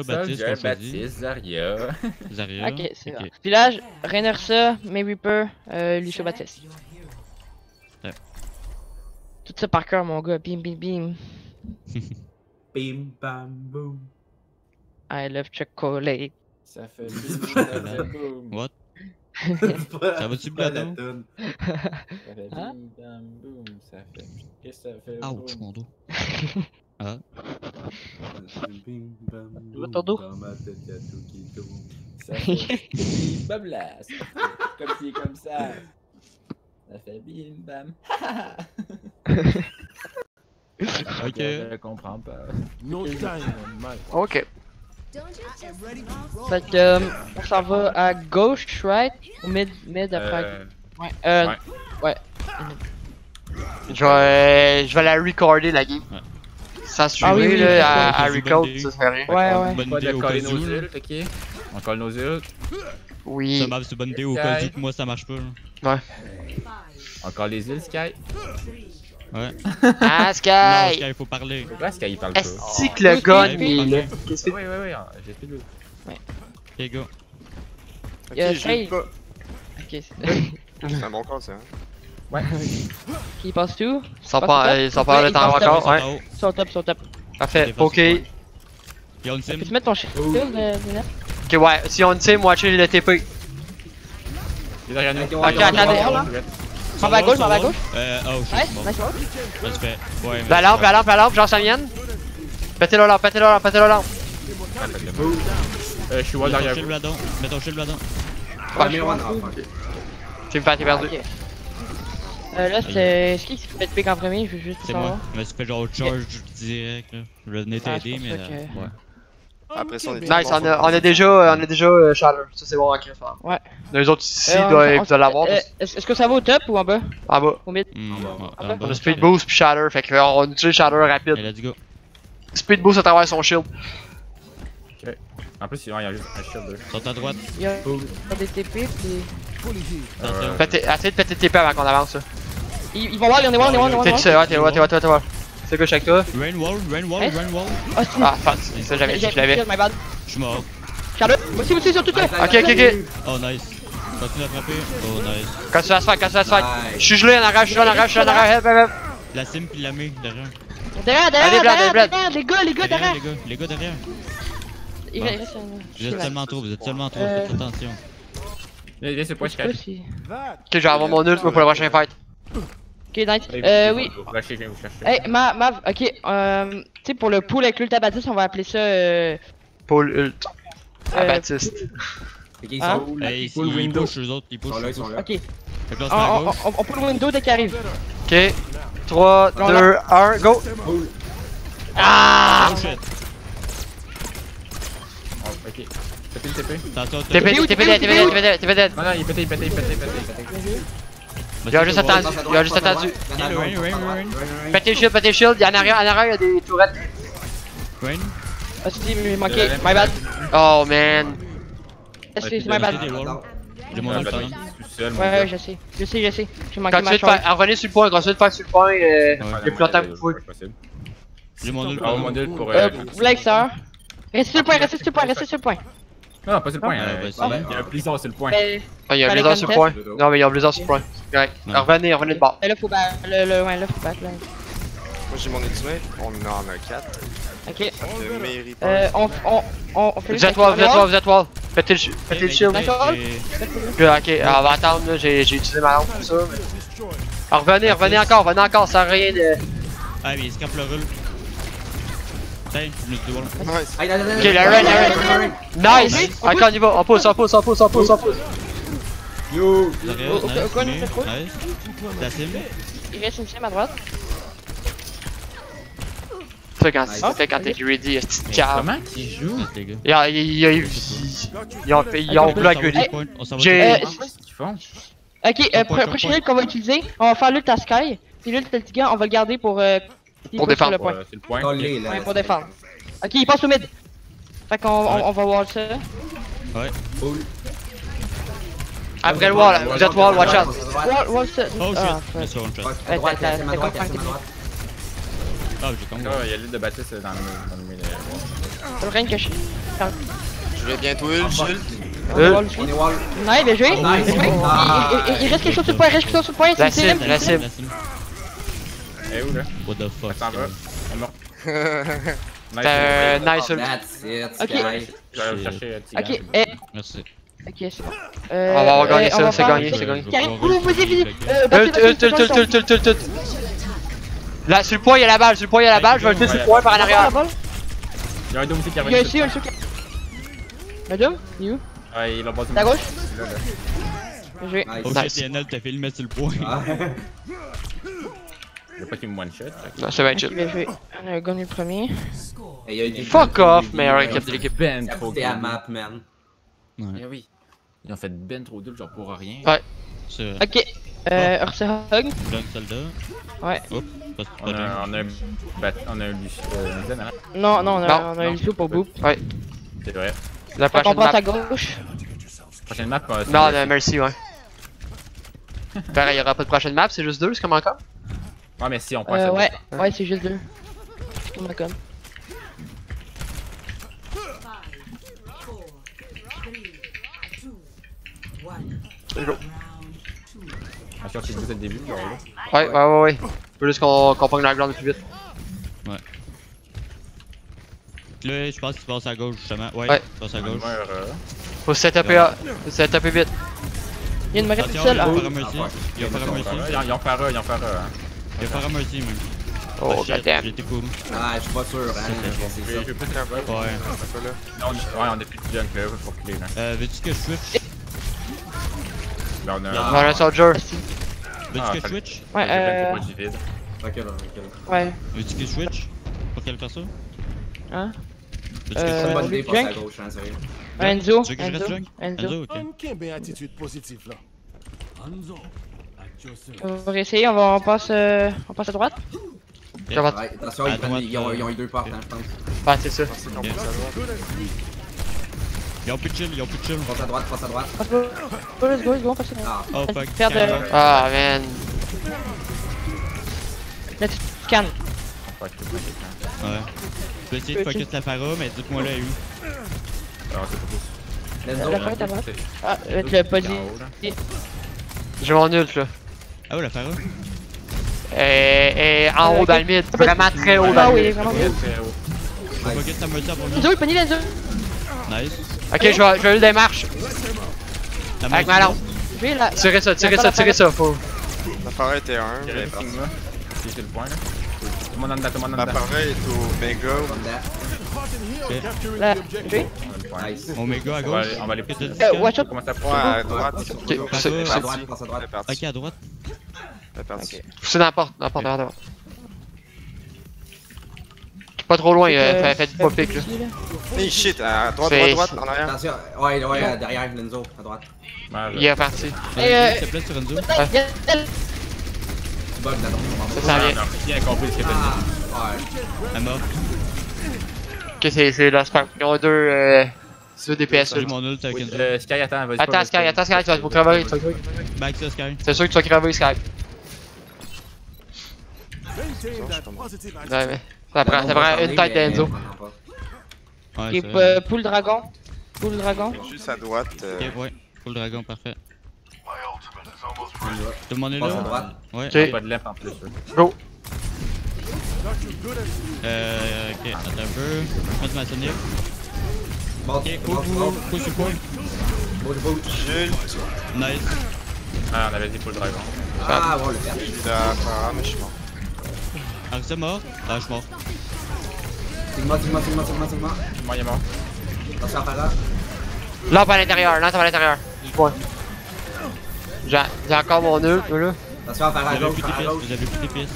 Baptiste, Soldier, on choisit. Baptiste, Zarya. Zarya. Ok, c'est bon. Village, Rainersa, May Reaper, Lucio Baptiste. Ouais. Tout ça par cœur, mon gars. Bim, bim, bim. Bim bam boom. I love chocolate. Ça fait bim, ça fait boum. What? Ça va-tu, pas la Bladeau? toune. Ça fait Hein? bim, bam, boum. Ça fait. Qu'est-ce que ça fait? Ouch, boum? mon dos. Ah. Bim bam Tu vois boom. ton dos? Dans ma tête, y'a tout qui tourne. Ça fait bim, bablas. Comme ci, comme ça. Ça fait bim, bam. Ok. Je comprends pas. No time, Mike. Ok. Fait que, on s'en va à gauche, right? Ou mid après. Ouais. Ouais. Je vais la recorder la game. Ouais. Sans Ah oui, streamer oui, là, à c'est une bonne record, idée. ça serait rien. Ouais, ouais. Bonne Pas idée de au cas coller nos où. là. ults, ok? On colle nos ults. Oui. Ça m'a c'est bonne idée au cas où que moi ça marche pas. Là. On colle les îles, Sky. Ouais. Ah, Non, Sky! Sky, il faut parler. Pourquoi Sky il parle pas? Est-ce que le gun il est là? Qu'est-ce que Oui, oui, oui, j'ai plus de. Les gars. Y'a Ok, je l'ai Shay. pas. Ok. C'est un bon call, ça. Hein. Ouais. Qui passe tout? Sans pas le temps Ouais, encore, ouais. Sur top, sur top. Parfait, Défense, ok. ouais. Y'a une sim. Peux-tu mettre ton shield, Zénith? Ok, ouais, si on team, watchez le TP. Il est derrière nous. Ok, attendez. M'en va à gauche, m'en va à gauche. Oh shit. Ouais, Bon. nice one. Ça se fait. Ouais, mais. La lampe, genre ça vienne. Pétez la lampe, pétez la lampe. Je suis wall Mets ton derrière shield vous. là-dedans. Mets ton shield là-dedans. Ouais, mais one off, ok. Tu me fais, t'es perdu. Ok. Là, c'est qui se fait pick en premier? Je veux juste C'est moi. savoir. Je me suis fait genre charge direct là. Je venais Ah, t'aider, c'est mais. pour ça que- Ouais. Après ça, on est Nice, on a déjà Shatter. Ça c'est bon, ok. Ouais. Les autres ici on- doivent l'avoir. Est-ce que ça va au top ou en bas? En bas. Au mid? On a Speed Boost puis Shatter, fait qu'on utilise Shatter rapide. Et let's go. Speed Boost à travers son shield. En plus, il y a juste un shield. Sur ta droite. Il y a des TP pis... Attention. Essayez de péter tes TP avant qu'on avance. Ils vont voir, il y en a one. T'es ouais, t'es ouais. C'est gauche avec toi. Rain wall. Hein? Ah, c'est... Ah, fuck, ça j'avais dit que je l'avais. My bad. Je suis mort. Shadow, aussi, sur tout toi. Ok. Oh nice. Continue à frapper. Oh nice. Quand tu vas se faire, Je suis gelé en arrière, help. La sim pis la main derrière. Derrière, les gars, derrière. Les gars derrière. Il Bon. reste Vous êtes tellement trop, faites attention. Viens, c'est pas Je sais pas Sky. si... Ok, je vais avoir mon ult pour le prochain fight. Ok, nice. Oui. Vous rushez, je viens vous chercher. Hey, Mav, ok, tu sais, pour le pool avec l'ult à Baptiste, on va appeler ça, Paul ult. À Baptiste. Ok, ils Hein? sont où là? Hey, Full ils window. pushent eux autres, ils Ils sont pushent. là, ils sont là. ok. Fait que là, on se met à gauche. On peut le window dès qu'il arrive. Ok. 3, 2, 1, go! Ah! Oh shit. Oh, ok. Pétez le TP. Attention, TP dead. Non, non, il est pété. Il a juste attendu. Rain. Pétez le shield, il y a en arrière, il y a des tourettes. Rain. Ah, tu dis, il manquait, my bad. Oh man. C'est my bad. J'ai mon ult. Tout seul, mon Ouais, gars. je sais. J'ai manqué Quand tu ma veux charge. revenez sur le point, le plus longtemps que vous pouvez. Possible. J'ai mon ult. Ah, mon ult pour. Black Star. Restez sur le point. Non, pas sur le point. Ah, bah, Il c'est y a un blizzard sur le point. Mais Ah, il y a un blizzard sur le point. Non, mais il y a un blizzard sur le point. Correct. Non. Revenez de bord. là, faut battre. Là, faut battre. Là. Moi, j'ai mon ultimate. On en a 4. Ok. De mérite. On fait Vous êtes wall. Pétez le shield. Ok, on va attendre, là, j'ai utilisé ma lampe pour ça. Alors, revenez encore, ça sert à rien de. Ah, mais il scrape le roule. Tiens, je me dis wall. Nice. Ok, la run. Nice! Ok, on y va, on pousse. Yo! Derrière, Au coin, nice. c'est cool. Nice. La sim. Il reste une sim à droite. Ça, quand t'es greedy, c'est une cave. Comment qu'il joue? Nice, les gars. Ils ont voulu accueillir. On s'en va. J'ai- Qu'est-ce qu'ils font? Ok, prochaine ult qu'on va utiliser, on va faire l'ult à Sky. Puis l'ult à Tiga, on va le garder pour défendre. le point. C'est le point. Collé là. Ouais, pour défendre. Ok, il passe au mid. Fait qu'on va voir ça. Ouais. Full. Après le wall, vous êtes wall, watch out. Wall ça. Oh Ah, shit. Laisse-le one shot. À droite, t'as- à ma t'as droite, compris. à ma droite. Ah, j'ai compris. Il y a l'île de Baptiste dans le milieu. le rain caché. Je vais bientôt ult, Jules. On est wall. Nice, bien joué. Nice. Bien joué. Il reste quelque chose sur le point, il reste quelque chose sur le point. La C'est cible, la cible. Eh où là? What the fuck? Ça s'en va. Elle est morte. Nice ult. That's it, Ok. Sky. Je vais aller chercher Tigran. Ok, eh. Merci. Ok, c'est bon. On va avoir gagné ça, c'est faire- gagné, c'est gagné. Karim, vas-y, vas-y. Ult. Là, sur le point, il y a la balle, sur le point, il y a la balle, je vais le tuer sur le point par en arrière. Il y a un dôme aussi qui Il y a arrive. ici un truc. Madame, il est où? Ouais, il a passé. À gauche? Là, là. Bien joué. Oh Nice. shit, TNL, t'as fait le mettre sur le point. Ah. Il veut pas qu'il me one shot. Non, c'est bien Ok, chill. bien joué. On a gagné le premier. Et il y a eu Fuck off, meilleure équipe de l'équipe. Ben Il a trop coûté à good. map, man. Ouais, Eh oui. Ils ont fait ben trop d'ul, genre pour rien. Ouais. c'est vrai. Ok. Ursa Hug. Dunk soldat. Ouais. Hop, pas On de a un Zen, hein? Non, non, on Non, a un Lucio pour Boop. Ouais. C'est vrai. La Fait qu'on prochaine passe à map. gauche. Prochaine map, c'est Non, Mercy. merci, ouais. Pareil, il y aura pas de prochaine map, c'est juste deux, c'est comme encore? Ouais, mais si on passe à Ouais, ouais, c'est juste deux. On a comme. Attention, c'est le début, genre là. Ouais. Faut juste qu'on pogne la ground plus vite. Là, je pense qu'il passe à gauche, justement. Ouais, Ouais. il passe à gauche. Faut se setuper vite. Il y a une marée Attention, seule. il va Ah. faire un mercy. Il va faire un mercy. Ils en fera un. Il va faire un mercy, même. Oh, shit, goddamn. J'étais cool. Ah, je suis pas sûr, hein. C'est ça. Je vais plus faire Ouais. Ouais, on est plus de junk là, faut clear là. Veux-tu que je switch? Là, on a. Ah. On a un soldier. Veux-tu que je switch? Ouais, Recule. Ouais. Veux-tu que je switch? Pour qu'elle fasse ça? Hein? Veux-tu que je C'est Euh, une bonne switch? idée, passe à Junk? gauche, hein, sérieux. Enzo. Tu veux que je reste junk? Enzo, ok. Quelle attitude positive là. On va réessayer, on passe à droite. Ça va. Ouais, attention, À ils droite, ont eu deux portes, hein, je pense. Ouais, c'est ça. Ils ont plus de chill, ils ont plus de chill. Passe à droite. Passe pas. Let's go, passe à droite. Ah, Oh fuck. Faire de- Carrément. Ah, man. Let's scan. Ouais. Je vais essayer de focus la para, mais dites-moi là, elle est où? Lenzo. La fenêtre à droite. Ah, le podi. J'ai mon ult là. Ah ouais, la para? Et en haut dans le mid. Vraiment très haut Ah dans oui, le il est mid. vraiment Je vais focus la mercy en premier. Enzo, il pogné l'Enzo. Nice. Ok, je vais le démarche. La Avec mercy. ma lampe. Je vais là. Tirez ça. Faut. La parade était 1, mais C'est le point là. Tout le monde en dedans, la parade est au méga. Comme that. Là, je vais. Nice. Omega à On gauche. va aller plus Qu'est-ce que vite. t'as dit? Watch out. Comment ça Ouais, à droite. Ok, Passe à droite, passe à droite. C'est parti. Ok, à droite. C'est parti. C'est dans la porte, devant. Pas trop loin, faites pas pique là. Hey shit, à droite, C'est- en arrière. Attention, ouais, derrière Lenzo, à droite. Il est parti. S'il te plaît, sur Enzo. Tu bugs là, donc. Ça s'en vient. On a bien compris ce qu'il a Ah, ouais. Elle mort. Ok, c'est la spam. Ils ont deux DPS J'ai ult. mon ult avec Enzo. Sky, attends, vas-y. Attends, Sky, tu vas pour crever. Back ça, Sky. C'est sûr que tu vas crever, Sky. Maintain that positive attitude. Ouais, mais ça prend une tête d'Enzo. Ouais, Ok, c'est vrai. pool dragon. Pool dragon. Juste à droite. Ok, ouais. Full dragon, parfait. Tout le monde est Passe à là? droite. Ouais. Ok. Pas de left en plus. Go. Ok, attends un peu. Je vais mettre ma Sonic. Bon, Ok, cool sur point. Bouge. Jules, Nice. Ah, on avait dit full dragon. Ah, ouais, le père. je suis à parade, mais je suis mort. Arisa mort? Ah, je suis mort. Sigma. Moi, il est mort. Attention à Farah. Lampe à l'intérieur. Ouais. J'ai encore mon ult, là. Attention à Farah à Vous avez gauche, plus Farah à d'épices, gauche. vous avez plus d'épices.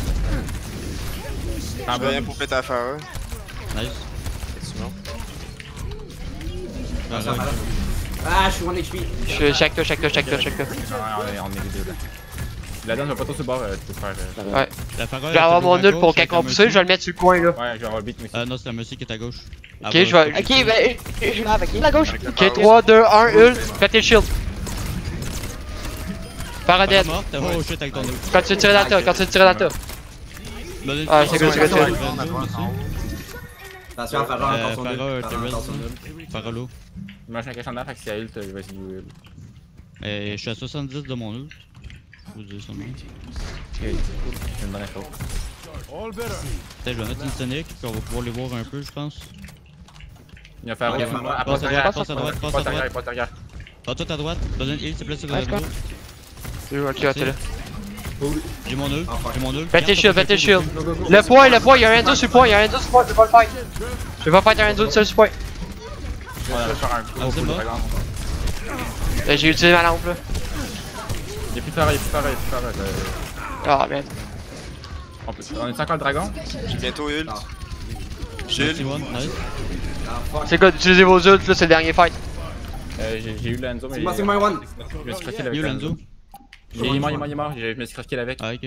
Je vais rien pour péter à Farah. Nice. C'est bon. Attention à Farah. Ah, je suis 1 HP. Je check toi. Ouais, on est les deux là. La donne, je vais pas trop sur le bord, tu peux faire. Ouais. La parole. Je vais avoir mon ult pour quand on pousse, je vais le mettre sur le coin, là. Ouais, je vais avoir le beat, mais Ah non, c'est la monsieur qui est à gauche. Ok, je vais. Ok, ben, je vais là avec. La gauche. Ok, 3, 2, 1, ult. Faites le shield. Paradette. Morte. Oh shit, avec ton ult. Quand tu tires dans le tas. Donnez- Ah, c'est good. Attention, Farah encore son Farah, nul. t'es Farah encore res, son nul. Farah low. Moi, je suis un cache en dedans, fait que si elle ult, il va essayer de heal. Je suis à 70 de mon ult. Je vous dis ça même. Ok, cool. C'est une bonne info. All better. Peut-être je vais mettre une Sonic, puis on va pouvoir les voir un peu, je pense. Il va faire Ok, à passe à droite, passe à droite, passe à droite. Pas derrière. Ah, toi, à droite. Besoin de heal, s'il te plaît, sur le Ouais, dos. Ok, t'es là. J'ai mon ult, j'ai mon ult. Faites le shield, faites le shield. Le point, y'a un Enzo sur le point, y'a un Enzo sur le point, je vais pas le fight. Je vais pas fight un Enzo seul sur le point. On va faire un gros c'est coup de bon. dragon. J'ai utilisé ma lampe là. Il y a plus de Farah, il y a plus de Farah, il y a plus de Farah. Ah merde. On est encore le dragon? J'ai bientôt ult. Merci, Shield. one, nice. C'est quoi d'utiliser vos ults là, c'est le dernier fight. J'ai eu Lenzo, mais. C'est moi, one. Je me suis croqué avec Yo, Lenzo. Il est mort, il est mort. Je me suis croqué avec. Ah, ok.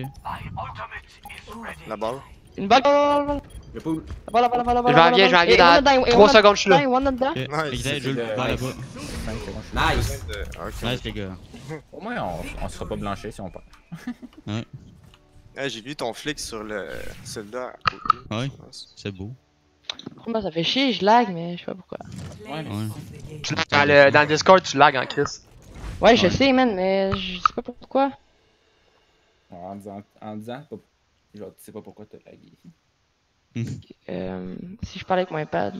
La balle. Une balle. J'ai pas eu. Voilà. Je m'en viens dans 3 secondes, je suis là. One dedans. Ok, Nice. exact, je le Nice. vers là-bas. 5 secondes. Nice. Ok. Nice, les gars. Au moins, on se fera pas blancher si on perd. J'ai vu ton flic sur le soldat à côté. Ouais. je pense. C'est beau. Moi, ça fait chier, je lag, mais je sais pas pourquoi. Ouais. Dans le Discord, tu lag en Chris. Ouais, je sais, man, mais je sais pas pourquoi. En disant, genre, tu sais pas pourquoi t'as lagué. Si je parlais avec mon iPad,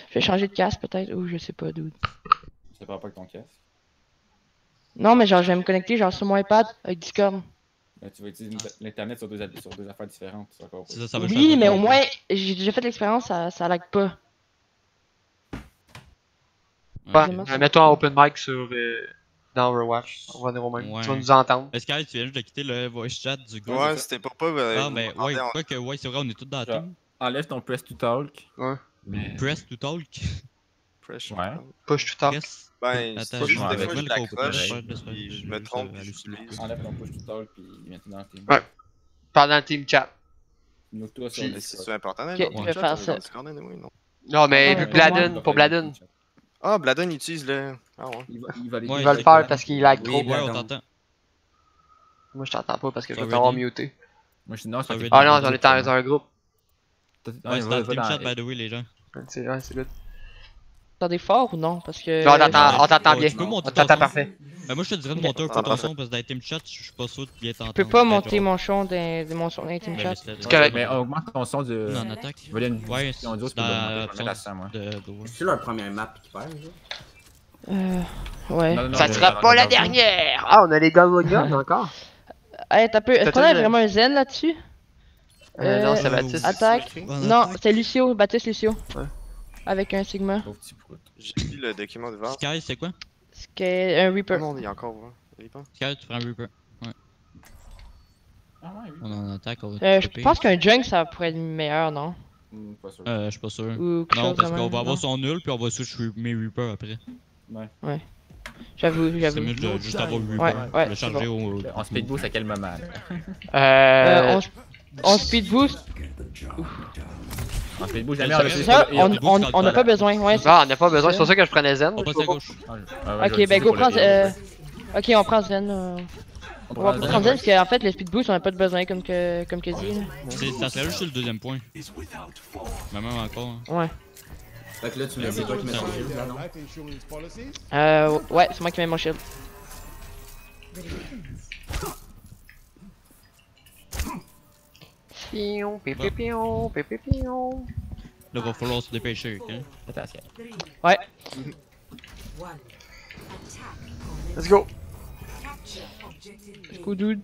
je vais changer de casque peut-être, ou je sais pas d'où. Ça part pas avec ton casque. Non, mais genre, je vais me connecter genre sur mon iPad avec Discord. Ben, tu vas utiliser l'internet sur deux affaires différentes. C'est encore Ça va Oui, changer. mais au moins, j'ai déjà fait l'expérience, ça lag pas. Ouais, mets-toi en open mic sur. Dans Overwatch. On va venir au même. Ouais. Tu vas nous entendre. Est-ce que tu viens juste de quitter le voice chat du groupe? Ouais, c'était pour pas. Ah, mais ouais, quoi que, ouais, c'est vrai, on est tous dans la Genre, team. enlève ton press to talk. Ouais. Press to talk. Pressure. Ouais. Push to talk. Press. Ben, Attends, c'est juste je des vais fois je le couper, l'accroche, laisse-moi, puis je me juste trompe, puis halluciner. j'utilise. Enlève ton push to talk, puis viens-tu dans le team. Ouais. Parle dans le team chat. Mute-toi sur Mais le c'est Discord. important Ok, d'aller je vais faire ça. non? Non, mais Ouais, vu mais Bladen, pour Bladen. Ah, Bladen utilise le. Ah ouais. Il va Ouais, Il va le faire parce qu'il lag trop. Ouais, Bladen. on t'entend. Moi, je t'entends pas parce que je vais Ça t'avoir ready? muté. Moi, je suis non, c'est Already. Ah non, j'en étais dans un groupe. Ouais, c'est dans le team chat, by the way, les gens. C'est good. T'entendais fort ou non? Parce que. Non, on t'entend bien. Tu peux monter On ton t'entend son? parfait. Moi, je te dirais de monter un peu ton son, parce que dans les team chat, je suis pas sûr de bien t'entendre. Je peux pas monter mon son de mon son d'intime chat. C'est correct. Mais augmente ton son de. Non, en attaque. Volume. Ouais, Si on dit, c'est tu peux dans le mettre à 100, moi. C'est leur première map qui perd, Ouais. Non, non, Ça non, sera non, pas non, la non. dernière! Ah, on a les Gamonia encore. Hey, t'as peu. Est-ce qu'on a vraiment un zen là-dessus? Non, c'est Baptiste. Attaque. Non, c'est Lucio, Baptiste Lucio. Ouais. Avec un Sigma. Pauvre petit prout. J'ai lu le document de vente. Sky, c'est quoi? C'est un Reaper. Non, il y a encore, ouais. Il est pas. Sky, tu prends un Reaper. Ah ouais, oui. On est en attaque, on va Je pense qu'un Junk ça pourrait être meilleur, non? Pas sûr. Je suis pas sûr. Ou quelque Non, chose parce de qu'on même, va avoir non? son nul, puis on va switch mes Reapers après. J'avoue. C'est mieux de juste avoir Reaper. Ouais, Le c'est charger au. On speed boost à quel moment? Là? On speed boost. On speed boost Mais jamais. ça, On n'a pas besoin, ouais. Ah, on n'a pas besoin, c'est pour ça que je prenais Zen. On passe à gauche. Ok, ben go prendre. Ok, on prend Zen. On va pas prendre Zen parce qu'en fait, le speed boost, on n'a pas de besoin comme que dit. Ça serait juste sur le deuxième point. Mais même encore. hein. Ouais. Fait que là, tu me dis toi qui mets ton shield, là, non? Life insurance policies. Ouais, c'est moi qui mets mon shield. Pion, pipi, pion, pipi, pion. Là, va falloir se dépêcher. Hein? Attention. Ouais. Let's go. Go dude.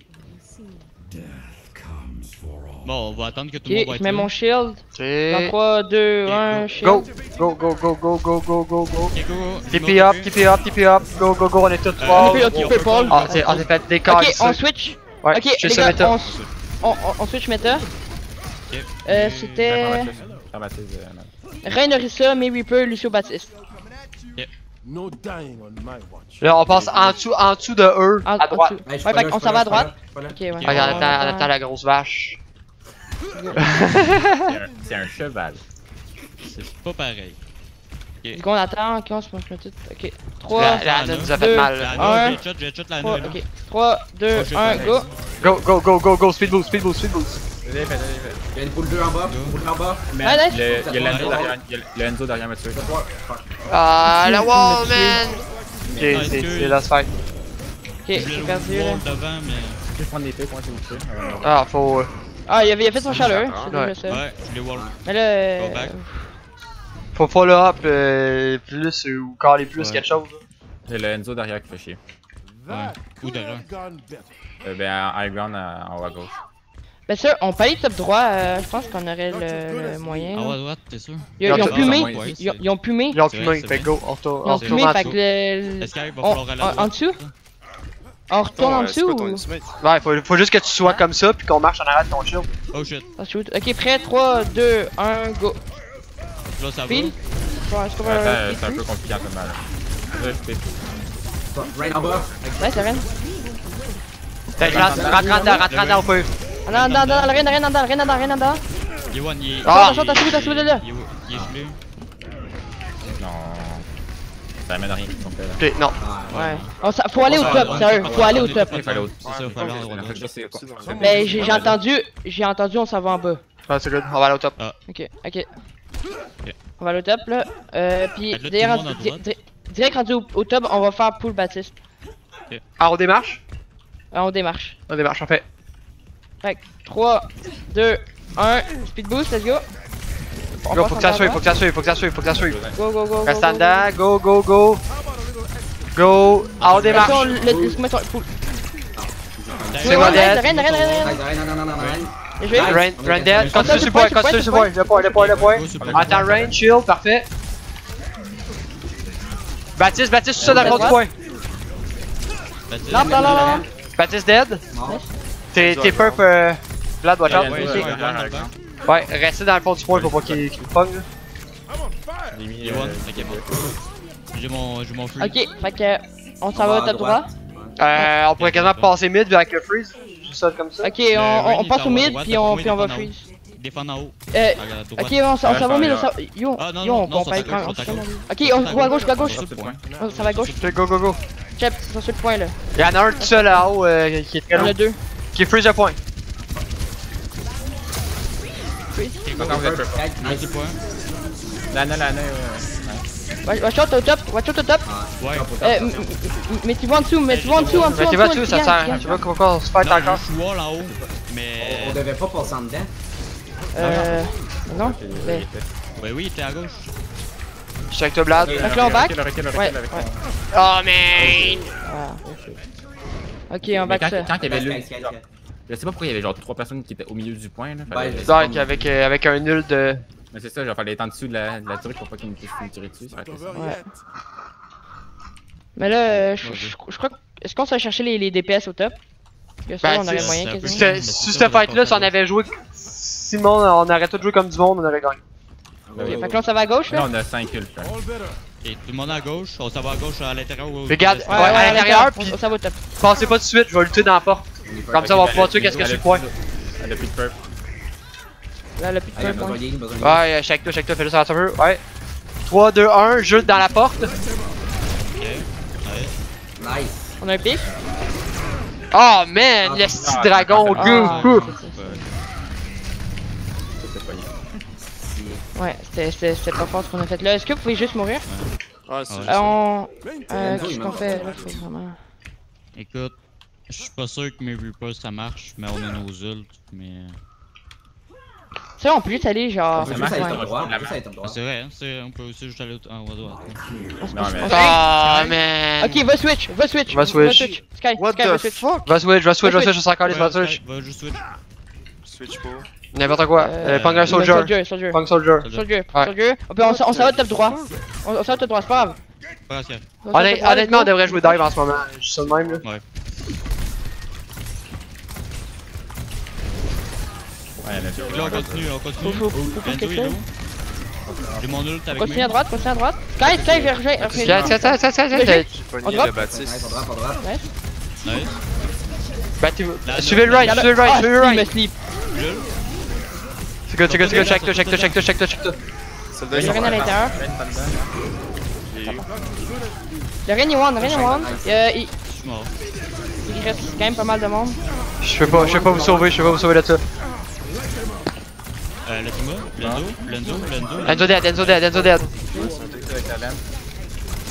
Bon, on va attendre que tout Ok, le monde va je être mets là. mon shield. Dans C'est. 3, 2, 1, Go! shield. Go, go, go, go, go, go, go, go. Ok, go, go. TP up, TP up, TP up. Go, go, go, on est tous trois. TP up, Paul. Ah, on s'est fait des Ok, on switch. Ouais, Ok, je les sais gars, méta. on switch méta. Ok. C'était Traumatise. Reine Orisa, May Reaper, Lucio Baptiste. No dying on my watch. Là, on passe en dessous de eux, à droite. Ouais, fait qu'on s'en va à droite. Ok, ouais. Ok, on attend la grosse vache. C'est un cheval. C'est pas pareil. Du coup, on attend, ok, on se met tout. Ok, 3, La Anna nous a fait 2, mal. La un. Anna, j'ai shot la 3, Anna. ok. 3, 2, 1, go. Go, go, go, go, go, speed boost, speed boost, speed boost. Vas-y, fais. Il y a une poule 2 en bas, poule en bas. Man, Ah, nice. il y a l'Enzo derrière, il y a l'Enzo derrière me tuer. Ah, la wall, man! Ok, Nice, c'est good. last fight. Ok, Je voulais j'ai le perdu là. wall devant, mais. Je vais prendre des pics, moi, s'il vous plaît. Ah, faut. Ah, il a fait son chaleur, c'est Ouais. déjà ça. Ouais, je voulais wall. Mais là. Go back. Faut follow up plus ou caler plus Ouais. quelque chose. J'ai le Enzo derrière qui fait chier. That Où could derrière? have gone better. Ben, high ground en haut à gauche. Ben ça, on peut aller top droit, je pense qu'on aurait le moyen. En haut là. à droite, t'es sûr? Ils ont Ils ont pumé, ouais, ils ont pumé. Ils ont C'est fumé, vrai, c'est fait vrai. go, on Ils ont retourne pumé, en fait dessous. que le. Est-ce qu'il va On- falloir aller à en droite? dessous? On retourne en dessous ou? Ouais, faut juste que tu sois comme ça puis qu'on marche en arrière de ton shield. Oh shit. Ah, shoot. Ok, prêt, 3, 2, 1, go. Là, ça va. Pile. Ouais, est-ce qu'on va Attends, c'est un peu compliqué en ce moment. Là, je fais. Right en bas. Ouais, c'est rien. Rentre dedans au feu. Ah, non, rien dedans. Il est one, il est. Ah! T'as sauvé de là. Il est gelé. Non. Ça amène à rien qu'ils sont fait là. Ok, non. Ouais. Faut aller au top, sérieux, faut aller au top. Il fallait autre. C'est ça, il fallait aller à droite. Mais j'ai entendu, on s'en va en bas. Ouais, c'est good, on va aller au top. Ok. On va aller au top là. Puis Fait que là, d'ailleurs, tout le monde à droite. direct rendu au top, on va faire pool Baptiste. Ah, on démarche? On démarche. On démarche, on fait. Fait que 3, 2, 1, speed boost, let's go. On Go, passe faut que en ça suive, bas. faut que ça suive, faut que ça suive, faut que ça suive. Go. Reste en dedans, go. Go, ah, on démarche. Laisse-moi ton pool. C'est moi dead. Rien. Non. Je vais. Rain dead, continue sur le point, continue sur le point, le point. Attends, Rain, shield, parfait. Baptiste, tout ça dans le fond du point. Non. Baptiste dead. T'es perf, Vlad, watch out. Ouais, Ok. ouais, ouais. Ouais, restez dans le fond du point pour pas qu'il pogne. là. Il est one, t'inquiète pas. J'ai mon free. Ok, fait que on s'en va au top droit. On pourrait quasiment passer mid avec le freeze. Juste ça comme ça. Ok, on passe au mid puis on va freeze. Défendre en haut. Ok, on s'en va au mid. Yo, on non, pompe avec ça va, un. ça va. Ok, on va à gauche. Sur le point. Ça va à gauche. Ok, go. Chep, sur ce point là. Il y en a un tout seul là-haut qui est très On long. a deux. Qui freeze le point. Petit point. Lana, Watch out au top. Ouais. Mais tu vas en dessous, en dessous. Mais tu vas dessus, ça sert. Tu vois pourquoi on se fight Non, encore. je suis wall en haut. Mais. On devait pas passer en dedans. Non. Mais. Ouais, oui, il était à gauche. Je suis avec toi, Vlad. Donc là on back. Ouais. Oh man! Ok, on back ça. Quand il y avait lui, je sais pas pourquoi il y avait genre 3 personnes qui étaient au milieu du point là. Donc avec un nul de. Mais c'est ça, genre fallait être en dessous de la truc pour pas qu'il me puisse me tirer dessus. Ouais. Mais là, je crois que. Est-ce qu'on s'est cherché les DPS au top? Parce que ça, on aurait moyen quasiment. Si cette fight-là, si on avait joué. Simon, on aurait tout joué comme du monde, on aurait gagné. Fait que là, ça va à gauche Là, là? on a 5 kills. All better. Et tout le monde à gauche. On s'en va à gauche à l'intérieur ou. Regarde, Ouais, à l'intérieur, puis ça va au top. passez pas tout de suite, je vais lutter dans la porte. Comme ça, on va pouvoir tuer qu'est-ce que c'est le point. Elle a plus de perf. Là, le plus Il y a de point. besoin de Ouais, check toi, fais-le sur la serveur. Ouais. 3, 2, 1, jeu dans la porte. Nice. On a un pic. Oh man, le petit dragon, Ah, go! Ouais, c'était pas fort ce qu'on a fait là. Est-ce que vous pouvez juste mourir? Ouais, c'est Qu'est-ce qu'on fait là? Faut vraiment. Écoute, je suis pas sûr que mes reapers ça marche, mais on a nos ults, mais. Tu sais, on peut juste aller genre. On peut Ça juste aller marche, top droit. la On peut juste aller top droit. C'est vrai, hein, on peut aussi juste aller en haut à droite. Non, mais. Ah man! Ok, va switch. Sky, What va the switch. fuck? Va switch, je suis encore les va switch. Va juste switch. Switch pour. N'importe quoi. Punk un soldier. Soldier. Punk soldier. Ouais. On s'en va top droit. On s'en va top droit, c'est pas grave. Pas grave. Honnêtement, on devrait jouer dive en ce moment. Je suis ça de même là. Ouais. Ouais, elle a fait. Là, on continue. Faut Benzo, quelque il est chose. où? J'ai mon ult avec Continue moi. à droite. Sky, viens rejoindre. Tiens. On drop. Baptiste. Nice, on drop. Nice. Battez-vous. Suivez le right, suivez le right. Il me sleep. C'est good, check toi. Soldat, Y'a rien à l'intérieur. Y'a rien, one. Je suis mort. Il reste quand même pas mal de monde. Je peux pas vous sauver de ça. Laisse-moi. Lenzo. Enzo dead. Avec la laine.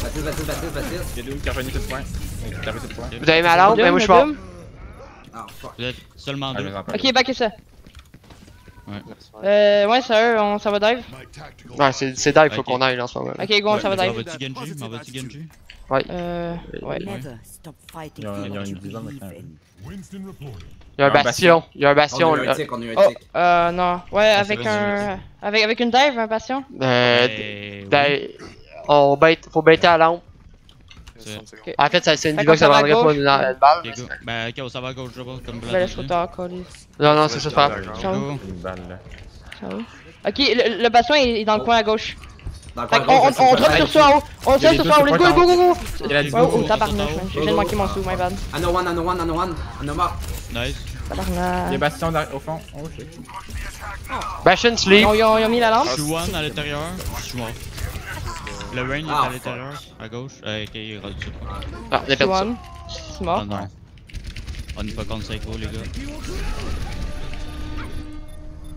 Baptiste. Il y a Doom qui est revenu tout le point. Il est revenu tout le point. Vous avez ma lampe, mais moi je suis mort. Ah, fuck. Vous êtes seulement Ah, je deux. les entends. Ok, back ça. Ouais. Ouais, sérieux, on s'en va dive? Ouais, c'est dive, faut Ok. qu'on aille en ce moment. Ok, go, on s'en va M'en dive. vas-tu Genji? M'en vas-tu Genji? Ouais. Ouais. Ils ont une dizaine maintenant. Il y a un bastion. Il y a un On bastion a eu un là. tic, on a eu un Oh, tic. non. Ouais, avec c'est un. Avec une dive, un bastion? Oui. Faut baiter à la lampe. C'est- En fait, c'est une Fait diva que ça qu'on s'en va à prendrait pas gauche. une balle. Ok, go. Ben, ok, on s'en va à gauche là-bas, comme Ben, laisse-moi tard, coller. Non, c'est ça, c'est pas grave. Ciao. Go. Une balle là. Ciao. Ok, le bastion est dans le coin à gauche. Dans le Fait coin qu'on gauche, on drop c'est sur ça en haut. On Il y a drop les sur deux ça en haut. Let's go, supports go, go, go! Il y a la Oh, Go, tabarnak, go, man. go, J'ai viens de manquer mon sou, my bad. I know one. I know mark. Nice. Les Tabarnak. bastions au fond. Oh shit. Bastion sleep. Ils ont mis la lampe? Je suis one à l'intérieur. Je suis mort. Le rain est Ah, à l'intérieur, à gauche. Ok, il est rendu dessus. Ah, on a perdu ça. One. C'est Oh mort. non. On est pas contre Psycho, les gars.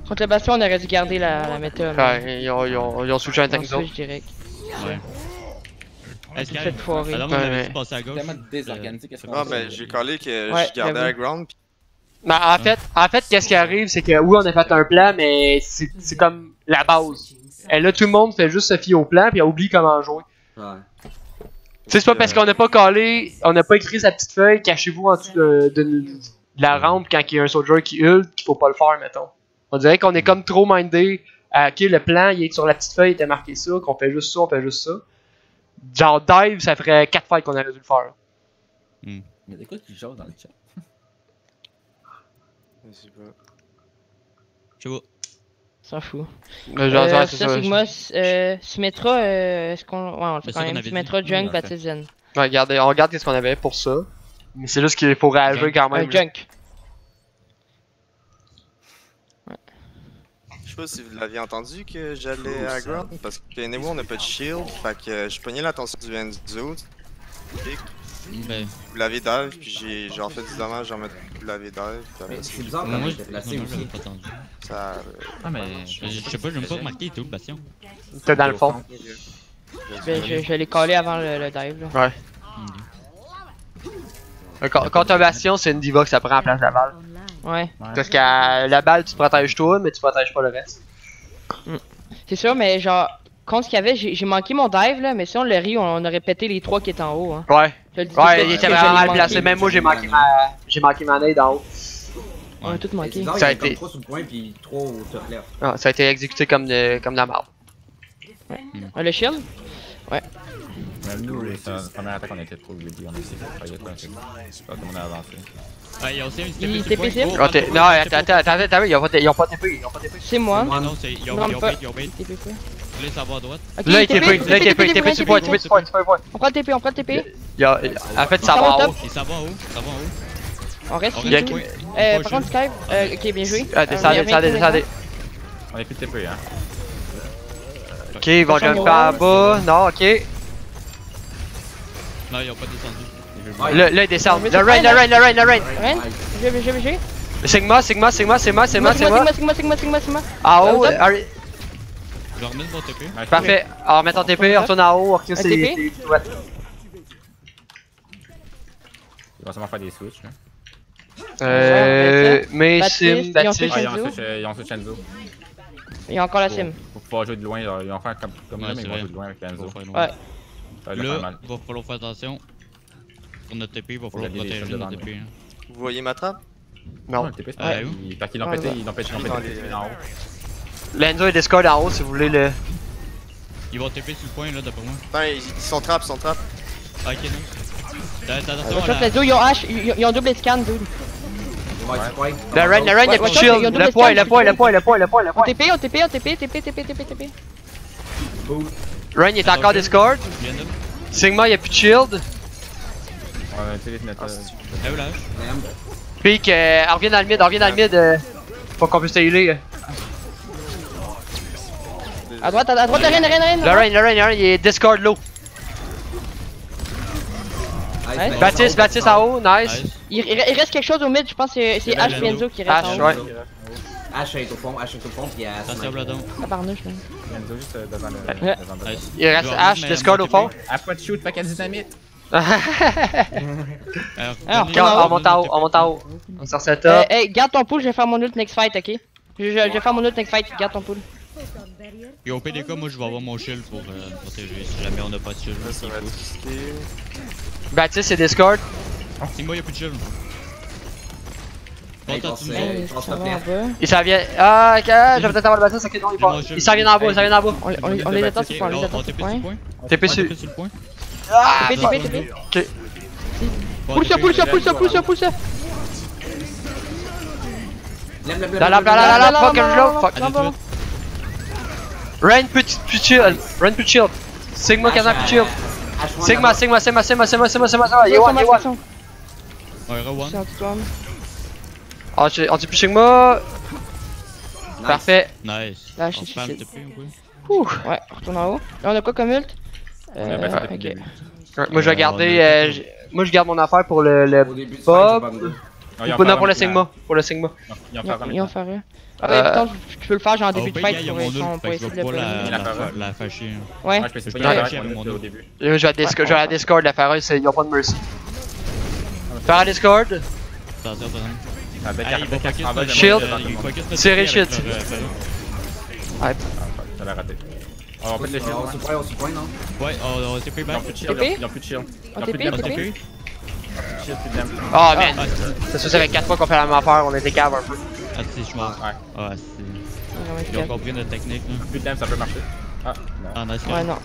Contre le bastion, on aurait dû garder la méta. là. Ouais, ils ont switché un On tank zone. switch direct. Ouais. Est-ce Cette foirée. Alors, on Ouais, avait ouais. dû passer à gauche. Tellement désorganisé, qu'est-ce qu'on Ah, fait? ben, j'ai collé que Ouais, je gardais j'avoue. la ground. Pis Mais en fait, qu'est-ce qui arrive, c'est que oui, on a fait un plan, mais c'est comme la base. Et là, tout le monde fait juste se fier au plan, puis oublie comment jouer. Ouais. Tu sais, c'est pas parce qu'on n'a pas collé, on n'a pas écrit sa petite feuille, cachez-vous en dessous de la rampe quand il y a un soldier qui hurle, qu'il faut pas le faire, mettons. On dirait qu'on est comme trop mindé. Ok, le plan, il est sur la petite feuille, il était marqué ça, qu'on fait juste ça, on fait juste ça. Genre, dive, ça ferait 4 fights qu'on aurait dû le faire. Il y a des quoi qui jasent dans le chat. Je sais pas. Je sais pas. S'en fout. Genre, ouais, c'est Ça, ça. Sigma, Symmetra, est-ce qu'on. Ouais, on le fait Mais quand ça qu'on même. avait Symmetra, dit. Junk, Ouais, Baptiste Zen. Ouais, regardez, on regarde ce qu'on avait pour ça. Mais c'est juste qu'il faut réagir quand même. Junk. Je sais pas si vous l'aviez entendu que j'allais à ground. Parce que anyway, on n'a pas de shield. Fait que je pognais l'attention du Enzo. Ben, Vous l'avez dive, puis j'ai genre fait du dommage en mettre vous l'avez dive. Puis après, Mais c'est bizarre moi, comment je il était placé j'avais aussi. pas entendu. ça. Ah, mais. Je sais pas, j'ai même pas remarqué, il était où le bastion? T'es dans le fond. Ben, je l'ai collé avant le dive. Là. Ouais. Contre un bastion, c'est une diva que ça prend en place de la balle. Ouais. Parce que la balle, tu protèges toi, mais tu protèges pas le reste. C'est sûr, mais genre, contre ce qu'il y avait, j'ai manqué mon dive là, mais si on le rit, on aurait pété les 3 qui étaient en haut. Hein. Ouais. Je le dis Ouais, tout il de était suite que vraiment je l'ai mal placé. manqué. Même moi, j'ai manqué ma nade en haut. On a tout C'est manqué. bizarre, Ça a il y a comme été- 3 sous le point puis 3 au top left. Ah, ça a été exécuté comme de la merde. Le shield? Même nous, la première attaque, on était trop ready. On a essayé de faire quoi. Je sais pas comment on a avancé. Ah, ils ont aussi Il un TP sim? Oh, non, attends, ils ont pas TP. C'est moi. Ah non, c'est. Ils ont Non, bait, pas. ils ont bait. TP quoi? Là, ça va à droite. Ok, Là, il TP, TP, tu point. On prend le TP, on prend le TP. En fait, ça Ça va va en top. haut. Et ça va en haut, ça va en haut. On reste On ici. reste point. Par contre, Skype. Ok, bien joué. Ah, descendez. On est plus de TP, hein. Ok, ils vont jumper en bas. Non, ok. Non, ils ont pas descendu. Ouais. Là, ils descendent. Mais Le c'est rain. Ren? J'ai. Sigma. Sigma. En haut, Au top. Je vais remettre mon TP. parfait. Alors, mets ton TP, on retourne en haut. Ok, c'est. TP? Ouais. Ils vont sûrement faire des switches, là. Mais Baptiste, Sim, ils ont Baptiste. switché. Ils ont switch Enzo. Il y a encore la sim. Pour pouvoir jouer de loin, ils vont faire comme Ouais, là, mais c'est ils vont vrai. jouer de loin avec Enzo. Ouais. Ça va leur faire Là, mal. il va falloir faire attention. Pour notre TP, il va falloir Faut garder les protéger choses notre devant TP. hein. Vous voyez ma trappe? Non. le TP, c'est Ouais. pas parce qu'ils l'ont pété, ils l'ont pété en haut. L'Enzo et Discord en haut si vous voulez le. Ils vont TP sur le point, là, d'après moi. Attends, ils sont trappes, Ah, ok, non. T'as attention Watch à out, la... les deux, ils ont H, ils ont double scan, dude. Ouais, c'est point. Le rain, il y a Ouais, plus de ouais, shield. ils ont Le double point. On TP. Rain, il est encore Discord. Viens de... Sigma, il y a plus de shield. On a tué les notre. Eh, où la hache? Peak, on revient dans le mid, Faut qu'on puisse healer. À droite, Ren. Le rain, il est Discord low. Ouais. Baptiste en haut, nice. Nice. Il reste quelque chose au mid, je pense que c'est C'est H Lando. Enzo qui reste H, en haut. ouais. Ash est au fond, puis elle Ça sert Bladon. La barnouche, là. Enzo juste devant le. Ouais. devant le- Nice. Il reste Je vais Ash, mais Discord au fond. À pas de shoot, paquet de dynamite. Alors, On monte en haut, on monte en haut. On sort cette top. Hey, garde ton pool, je vais faire mon ult next fight, ok? Je vais faire mon ult next fight, garde ton pool. Et au PDK, moi je vais avoir mon shield pour protéger si jamais on a pas de shield. Là, ça va être risqué. Baptiste, c'est Discord. Si moi y'a plus de shield. Hey, Bon, passe, tu Hey, passe ça le va en plat. bas. Il s'en vient. Ah, ok, je vais peut-être avoir le Baptiste, ok, non, il part. Il s'en vient en bas, il s'en vient en bas. On les attend sur le point, on les attend on sur TP le sur le point. point. TP sur. TP sur le point. Ah, TP, TP, TP. ok. Pull ça, pull ça, pull ça, pull ça, pull ça. Là, là, fuck, un reload, fuck. Non, bon. Rain peut shield, Rain peut shield. Sigma, Kazan peut shield. Sigma, Sigma. Yewan. Ouais, rewan. C'est anti-tourne. On dit plus Sigma. Parfait. Nice. Là, je On suis spam suicide. TP un peu. Ouh, ouais, on retourne en haut. Là, on a quoi comme ult? On a battu depuis le Ok. début. Ouais, moi, je vais garder. Moi, je garde mon affaire pour le Au début du Bob. fight, j'ai pas de- Non, ils ont Ou non, fait pour le un- Sigma. Pour le Sigma. Ils ont fait un Ils ont fait rien. Ah Euh, ouais, putain, je peux le faire genre en Ah, début au de PDK, fight il y a pour mon essayer ult, fait que je de vais pas le la fâcher. Ouais. Ouais, je peux essayer de Ouais. faire Ouais. un au début. Je vais à la Discord, la Pharaoh, ils ont pas de mercy. Faire à Discord. Attention, attention. Ah, ben, Ah, il va quand focus en bas, notre- Shield. il focus notre Serré TP avec shield. leur, Ouais. Ça l'a raté. On va mettre le shield. On se pointe, non? Ouais, on TP Ils back. ont plus de shield. TP? Ils ont plus de shield. Ils ont On plus de TP, damage. On TP. TP. Shield, plus de damage. Oh man, Ah, c'est sûr, ça fait 4 fois qu'on fait la même affaire, on était cave un peu. ah, si, je suis mort. Ouais. Ah, c'est. Ils ont compris notre technique, là. Plus de damage, ça peut marcher. Ah, non. Ah, nice. Ouais, non.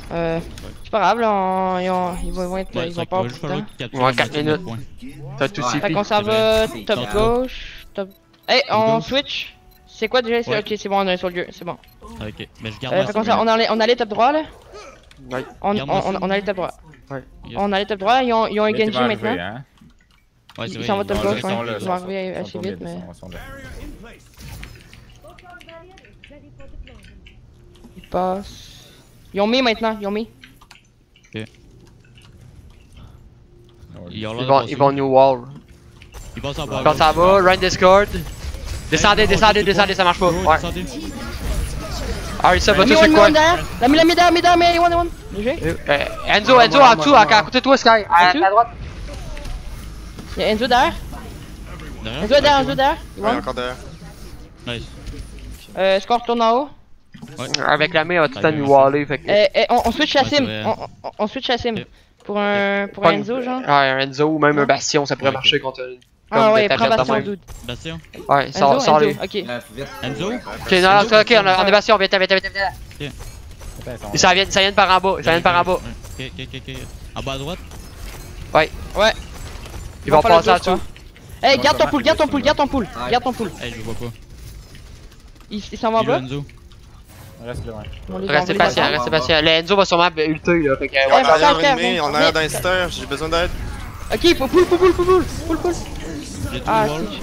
C'est pas grave, là, ils vont être. Ouais, Ils ça vont pas va juste falloir beaucoup de temps. qu'ils capturent Ouais, la 4 moitié de notre minutes. point. T'as tout Ouais. CP. Fait qu'on s'en c'est va vrai. top C'est gauche. Top. Hey, on Gauche. switch. C'est quoi déjà? Ouais. Ok, c'est bon, on a un soldier, c'est bon. Ok, mais je garde Fait qu'on s'en- on allait top droit là? Ouais. On allait top droit. Yes. On allait top droit, ils ont un Mais tu Genji vas arriver, maintenant. hein. Ouais, c'est Ils vrai. s'en vont top Ils gauche, sont ouais. là, Ils vont arriver assez vite, mais. Ils sont là. Ils passent. Ils ont mis maintenant, ils ont mis. Ils ont l'air Ils de vont, passer. ils vont New Wall. Ils passent en bas. Quand ça va, Run Discord. Descendez, ça marche pas. Ouais. Ah, ça va La mis tout sur one, le coin. one derrière. La mis derrière, mais one. Léger. Enzo, en dessous, à côté de toi, Sky. À ta droite. Il y a Enzo derrière. Derrière? Enzo derrière, Enzo derrière. Ouais, One. encore derrière. Nice. Score retourne en haut. Avec la main, on va tout le temps New Waller. Fait que. On switch la Ouais, c'est sim. vrai. On switch la sim. Ok. Pour un Pas une- Enzo, genre. Ouais, un Enzo ou même un Ouais. Bastion, ça pourrait Ouais, marcher contre. Ah comme ouais, des prends tablettes de Bastion, même. dude. Bastion. Ouais, Enzo, sors les. Enzo, ok. Vite. Enzo? Ok, non, non, ok, on est Bastion, viens. Ils s'en viennent par en bas, Ok, ok. En bas à droite? Ils vont faire le passer en deux, dessous. Hey, garde ton pool. Ouais. Garde ton pool. Hey, je le vois pas. Ils s'en vont en Il est là, bas. Enzo. Reste là, ouais. On les Restez envoie patient, là-bas. restez patient. Le Enzo va sûrement ulter, là. Fait que. Ouais, Ouais, bah, En arrière frère, ennemi, en viens. arrière d'un star, j'ai besoin d'aide. Ok, faut pull. J'ai tout Ah, le wall. si.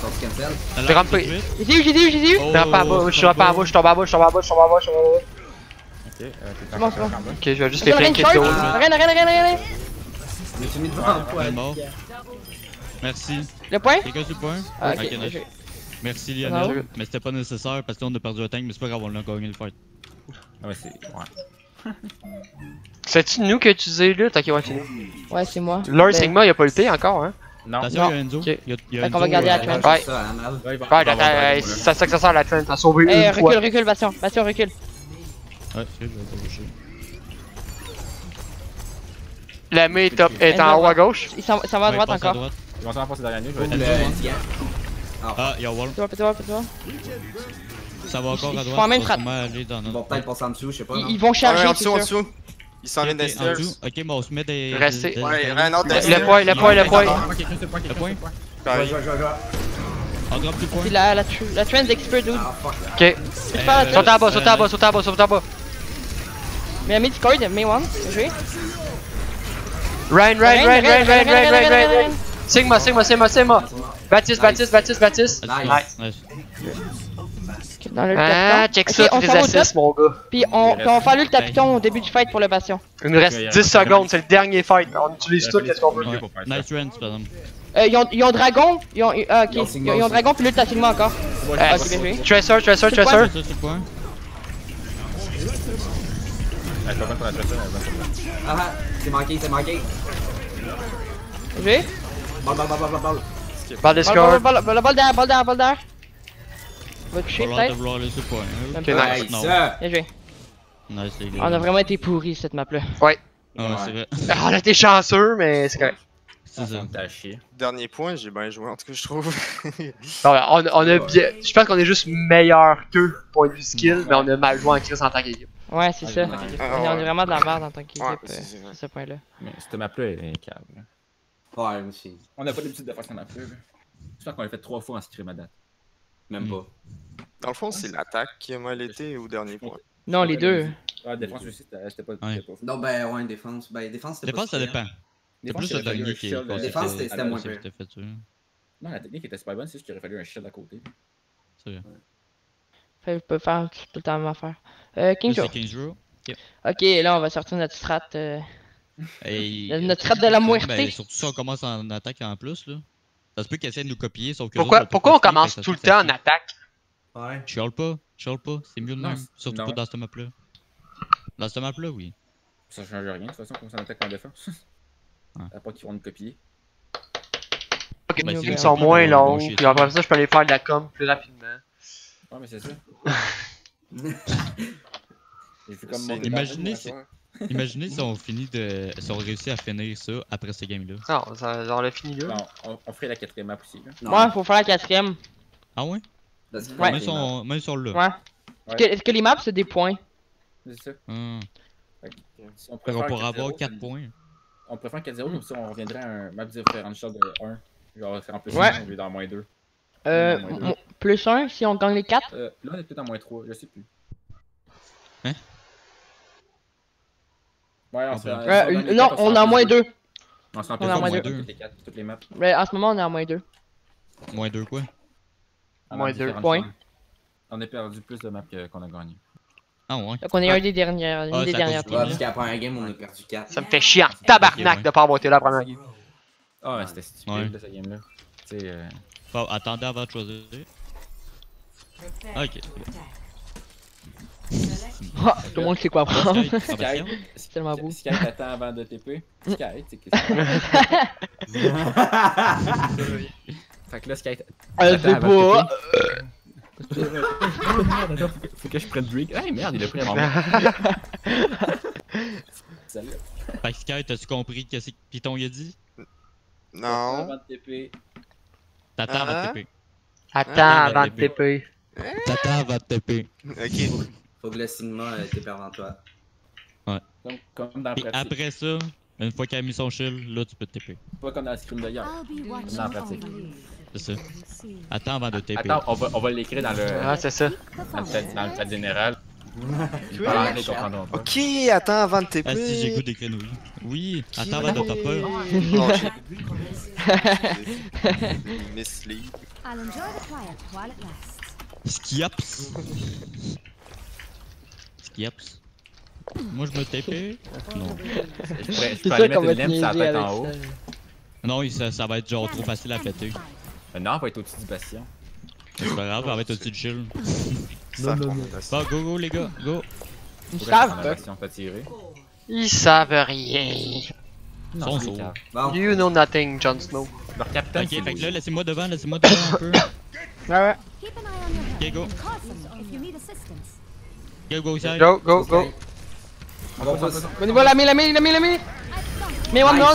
Sorti cancel. Elle J'ai a rampé. vite. J'ai eu. Oh, Je rampe en bas, je rampe en bas, je tombe en bas. Ok, t'es C'est bon, encore c'est bon. en bas. Ok, je vais juste les Rien, flanquer de charge. dos. Rien. Je me suis mis devant toi. Elle est mort. Merci. Le point? Quelqu'un sur le point? Ah, Ok, ok. nice. Merci Ah, Lionel, ouais. mais c'était pas nécessaire parce qu'on a perdu le tank, mais c'est pas grave, on l'a gagné le fight. Ah, ouais, c'est. Ouais. C'est-tu nous qui a utilisé là? Ok, ouais, c'est nous. Ouais, c'est moi. Lord Ben, Sigma, il a pas lutté encore, hein? Non. Attention, il y a Enzo. Ok. Il y a Fait qu'on Enzo, va garder la euh, train. Ouais. Ça, hein, mal. Là, il va- Ouais, il va avoir attends, un c'est ça que ça sert la train, t'as sauvé Hey, une fois. recule, Bastion, recule. Ouais, je vais pas bouger. La main est en haut à gauche. Il s'en va à droite Ouais, passe encore. Ils vont s'en passer derrière nous. Je vais Enzo, être hein. Tiens. Ah, il y a wall. Fais-toi. Ça va encore Ils à font droite. la même on va frappe. sûrement aller dans Ils vont notre. peut-être passer en dessous, je sais pas. non? Ils vont Ah, charger, ouais, en c'est dessous, en sûr. dessous. Ils s'en viennent des Ok, stairs. Enzo. Ok, mais on se met des. Restez. Ouais, rien d'autre des Le stairs. point. Ok, juste le point, Le juste point? le point. Pareil. On drop du point. C'est la trend expert, dude. Ah, fuck. Ok. Tu peux faire la Saute trend. en bas. Mais la mid-score, mais one. Bien joué. Rain. Sigma. Baptiste. Nice. Dans le Ah, tapiton. check Ok, ça, on tous s'en les va au top, assists, mon gars. puis on va faire le tapiton au début du fight pour le Bastion. Il nous reste 10 secondes, c'est le dernier fight. On utilise tout, qu'est-ce qu'on veut. Ouais. pour faire ça. Nice runs, par exemple. Ils ont dragon, ah, ok. Ils ont Sigma Ils ont aussi. dragon, puis le Sigma encore. Ok, bien joué. Tracer. Ça, c'est le point. Elle est pas bonne pour la tracer, elle est bonne pour la. Ah, c'est manqué. Bien joué. Balle. Balle de score. Balle derrière. Va toucher Pas l'air de peut-être. vouloir laisser le point. Hein. Ok, Même nice. pas. Non. Ça. Bien joué. Nice, les gars. On a vraiment été pourris cette map là. Ouais. Ah, c'est vrai. On a été chanceux, mais c'est correct. C'est ça. T'as chier. Dernier point, j'ai bien joué en tout cas, je trouve. Bon, on a bien. Je pense qu'on est juste meilleur qu'eux, point de vue skill, mais on a mal joué en crise en tant qu'équipe. Ouais, c'est ça. Ah, On est ouais. vraiment de la merde en tant qu'équipe Ouais, c'est vrai. à ce point là. Mais cette map-là est câble. Ouais, aussi. On n'a pas l'habitude de faire ça non plus. J'espère qu'on l'a fait 3 fois en scrim à date. Même pas. Dans le fond, c'est l'attaque qui a mal été au dernier point. Non, les deux. Ah, défense aussi, c'était pas. Ouais. C'était pas fou. Non, ben, ouais, défense. Ben, défense, c'était Défense, pas ça super. dépend. C'est Défense, plus il le aurait fallu dernier un qui shield, est. Défense, c'était moins c'est pire. fait ça. Non, la technique était super bonne, c'est juste qu'il aurait fallu un shield à côté. C'est vrai. Fait que je peux faire tout le temps la même affaire. King Là, Joe. c'est 15 jours. Ok, là on va sortir notre strat. Et... Notre strat de la muerte. Ben, surtout si on commence en attaque en plus, là. Ça se peut qu'ils essaient de nous copier, sauf que. Pourquoi on commence tout le temps en attaque? Ouais. Chiale pas, c'est mieux de Non, même. Surtout non. pas dans cette map-là. Dans cette map-là, oui. Ça change rien, de toute façon, qu'on s'en attaque en défense. Ouais. À part qu'ils vont nous copier. Ok, Ben, ils c'est sont un peu moins de longs, bullshit. puis après ça, je peux aller faire de la com plus rapidement. Ouais, mais c'est ça. J'ai vu comme C'est monter imaginez par si- là, Imaginez si on finit de. Si on réussit à finir ça après ce game-là. Non, on l'a fini là. bon, on ferait la 4ème map aussi. Là. Non. Ouais, faut faire la 4ème. Ah ouais? Parce que- Ouais. Même si on l'a. Ouais. Parce que les maps c'est des points. C'est ça. Hum. Si on On préfère pourra 4-0, avoir 4 points. On préfère 4-0, comme ça on reviendrait à un map differential de 1. Genre faire en plus Ouais. 1 au lieu d'en moins 2. Plus 1 si on gagne les 4. Là on est peut-être en moins 3, je sais plus. Hein? Ouais, on Ah, se ben. fait- si Non, gagne les quatre, on se est en fait moins plus 2. On se fait en On plus est en moins 2 deux. toutes les 4, toutes les maps. Mais en ce moment on est en moins 2. Moins 2 quoi? Moins deux points. On a perdu plus de maps qu'on a gagné. Ah ouais? Donc on est un des dernières. Une Ah, des c'est à dernières cause Ouais, teams. parce qu'à la première game, on a perdu 4. Ça me fait chier en tabarnak de pas avoir été là la première game. Ah, ouais, c'était stupide Ouais. de cette game-là. Tu sais, Bon, attendez avant de choisir. Ah, ok. Ah, tout le monde sait quoi prendre. Sky, ah, ben, tiens. C'est tellement beau. Sky t'attend avant de TP. Sky, tu sais qu'est-ce que Fait que là, Sky C'est beau. Faut que je prenne Drake. Hey merde, il a pris un moment. Salut. Fait que Sky, t'as-tu compris qu'est-ce que Python il a dit? Non. Avant de TP. T'attends avant de TP. Attends avant de TP. T'attends avant de TP. Ok. Faut que le Sigma TP avant toi. Comme dans la Et pratique. après ça, une fois qu'il a mis son shield, là tu peux te TP. Pas comme dans la scrim d'hier. Dans la pratique. C'est ça. Attends avant de TP. Attends, on va l'écrire dans le Ah, c'est ça. dans le chat général. Quoi? Parler, ils comprendront pas. Ok, attends avant de TP. Ah si, j'ai goût d'écrire oui. Oui, attends avant de t'as peur. Non, j'ai mislead. I'll enjoy the quiet while it lasts. Skiaps. Skiaps. Moi je me TP. Non. Je C'est peux ça aller qu'on mettre va une te lemme sur la niaiser tête avec en haut. ça. Non, ça va être genre trop facile à fêter. Non, on va être au-dessus du bastion. C'est pas grave, on va être au-dessus du shield. Ça, Bon, go les gars, go. Ils Faut savent que pas. bastion peut tirer. Ils savent rien. Son c'est saut. calme. Bon. You know nothing, Jon Snow. Leur capitaine, Ok, c'est fait que là, lui. laissez-moi devant un peu. Ouais. Keep an eye on your head. Ok, go. Call them if you need assistance. Go, side. Go. On pousse. Au niveau de la mêlée. Mais mort,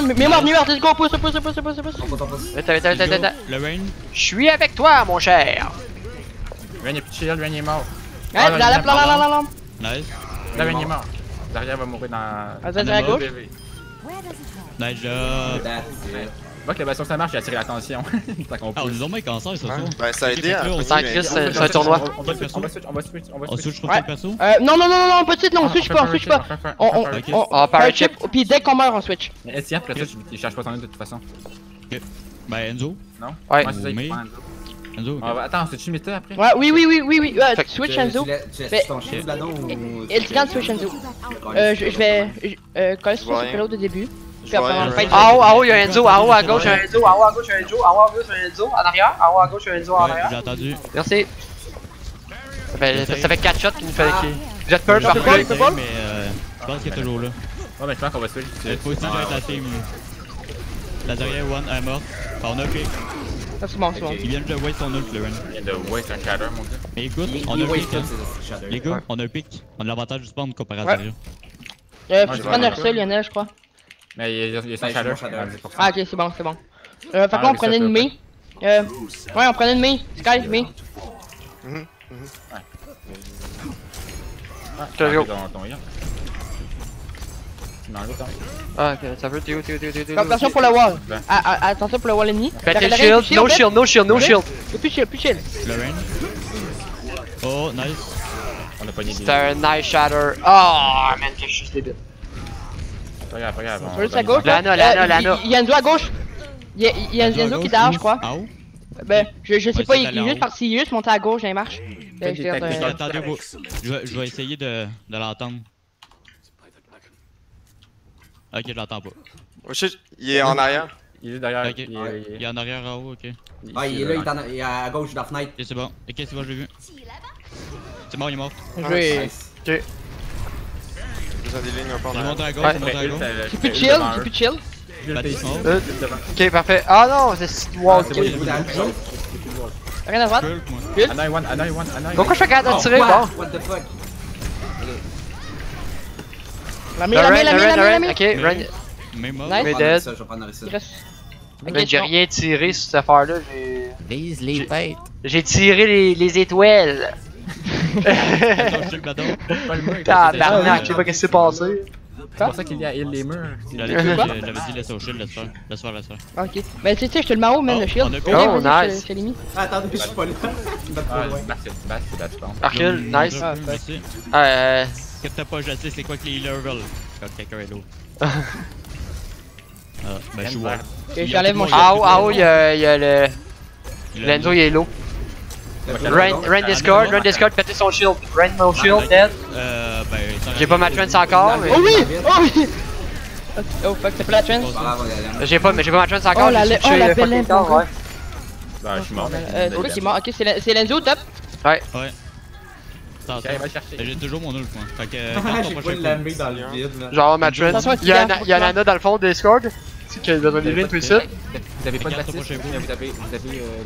let's go, pousse. On pousse. Attends. Le rain. Je suis avec toi, mon cher. Rain est plus de shield, Rain est mort. Ouais, la. Nice. Là, Rain est mort. Derrière va mourir dans. Attends, à gauche. bébé. Where does it hurt? Nice job. That's it. Vois que la bastion ça marche, il attire l'attention. Tant qu'on Ah, on pousse. nous a mis cancer, c'est ça. Ben, ça a aidé à. On Sans Chris, c'est un tournoi. On va switch. On switch contre Ouais. le perso. Non, petite, non, switch pas. On Power chip. Puis dès qu'on meurt, on switch. Mais Etienne, après ça, il cherche pas ton aide de toute façon. Ben, Enzo. Non? Ouais. c'est ça, il Mais- prend Enzo. Enzo. On va- Attends, c'est-tu méta après? Ouais, oui. Fait que Switch Enzo. Tu Mais- laisses ton shield là-dedans ou. Et le temps de switch Enzo. Je vais coller sur ce pilote de début. Je puis après on fight. En haut, il y a un Enzo. En haut à gauche, il y a un Enzo. En haut à gauche, il y a un Enzo. En haut à gauche, il y a un Enzo. En arrière. En haut à gauche, il y a un Enzo. En Ouais, arrière. j'ai entendu. Merci. Ça fait 4 shots qu'il nous fallait qu'il. Vous êtes peur, Je sais parfait. pas, mais je pense qu'il est toujours là. Ouais, mais je pense qu'on va switch. Il faut aussi gérer la team. La derrière one est morte. On a pick. Ah, c'est bon, c'est bon. Il vient de waste son ult, le run. Il vient de waste un shatter, mon gars. Mais écoute, Il on a pick. waste Hein. ses shadows. Les gars, on a un pick. On a l'avantage du spawn comparé à Ouais. derrière. Faut j'ai prendre pas le seul, Lionel, je crois. Mais il y a son Ben, shatter. j'ai mon shatter. Ah, ok, c'est bon, c'est bon. Fait que là, on Ah, prenait oui, une ça, Mei. Ouais, on prenait une Mei. Sky, Mei. Je te go. Ton heal. Tu m'as enlevé ton heal. Ah, ok, ça veut. T'es où? Attention pour le wall. Ben. Attention pour le wall ennemi. Faites le shield. No shield, no shield, no shield. Plus chill, plus chill. Le rain. Oh, nice. On a pogné des. C'était un nice shatter. Oh, man, que je suis débile. Pas grave, pas grave. Juste à gauche. Lana. Il y a Enzo à gauche. Il y a Enzo qui est derrière, je crois. Ah où? Ben, je sais Ouais, pas, c'est il d'aller est en juste haut. parti, il est juste monté à gauche dans les marches. Ben, je garde, Attendez, vous. Je vais essayer de l'entendre. Ok, je l'entends pas. Oh shit, il est en arrière. Il est derrière. Ok, il est en arrière en haut, ok. Ah, il est là, il est à gauche de la fenêtre. Ok, c'est bon. Ok, c'est bon, je l'ai vu. C'est bon, il est mort. Joué. Nice. Besoin des lignes un peu en J'ai arrière. monté à gauche, Ouais. j'ai monté à gauche. J'ai plus de shield, j'ai plus de shield. Baptiste mort. Ok, parfait. Ah non, c'est. Wow, c'est ok. bon, Il est à gauche. Rien à droite. Bulk, moi. Another one. Pourquoi je fais capable de Oh, tirer? what? Bon. What the fuck? La main. Ok, Ren. Même mort. Nice. Mais Je vais dead. ça, je vais prendre ça. Il reste. Mais j'ai rien tiré sur cette affaire-là. Vise les bêtes. J'ai tiré les étoiles. Attends, je check là-dedans. Pas le mur. Tabarnak, je sais pas qu'est-ce qui s'est passé. C'est pour ça qu'il y a heal les murs. J'avais dit laisse au shield, laisse faire. Laisse faire. Ah, ok. Mais tu sais, je te le mets en haut, man, Oh, le shield. on a Ok, pris. Oh, vas-y, nice. je te l'ai mis. Ah, attendez, je suis pas là. Il va Ah, trop loin. c'est bas, je pense. Arcule, nice. Merci. Euh. Que t'as pas, je sais c'est quoi que les healers veulent. Quand quelqu'un est low. Ah, ben je suis wall. Ok, j'enlève mon shield. En haut, il y a le. Lenzo, il est low. Ren Discord, pétez son shield. Ren mon shield, dead. Ben, J'ai pas ma trance encore, mais. Oh oui! Oh oui! Oh fuck, c'est pas la trend. Pas grave, on va aller. J'ai pas ma trance encore. Oh, la j'ai switché la fucking belle temps, info. ouais. Bah, je suis mort. C'est quoi qui est mort? Ok, c'est Lenzo, top. Ouais. Ok, va le chercher. J'ai toujours mon ult, moi. Fait que. J'ai pas le lamé dans le vide, là. Genre ma trance. Attention, Il y a tu un Nana dans le fond de Discord. C'est qu'il a besoin de tout de suite. Vous avez pas de Regarde, bâtisse, approchez-vous. mais vous avez.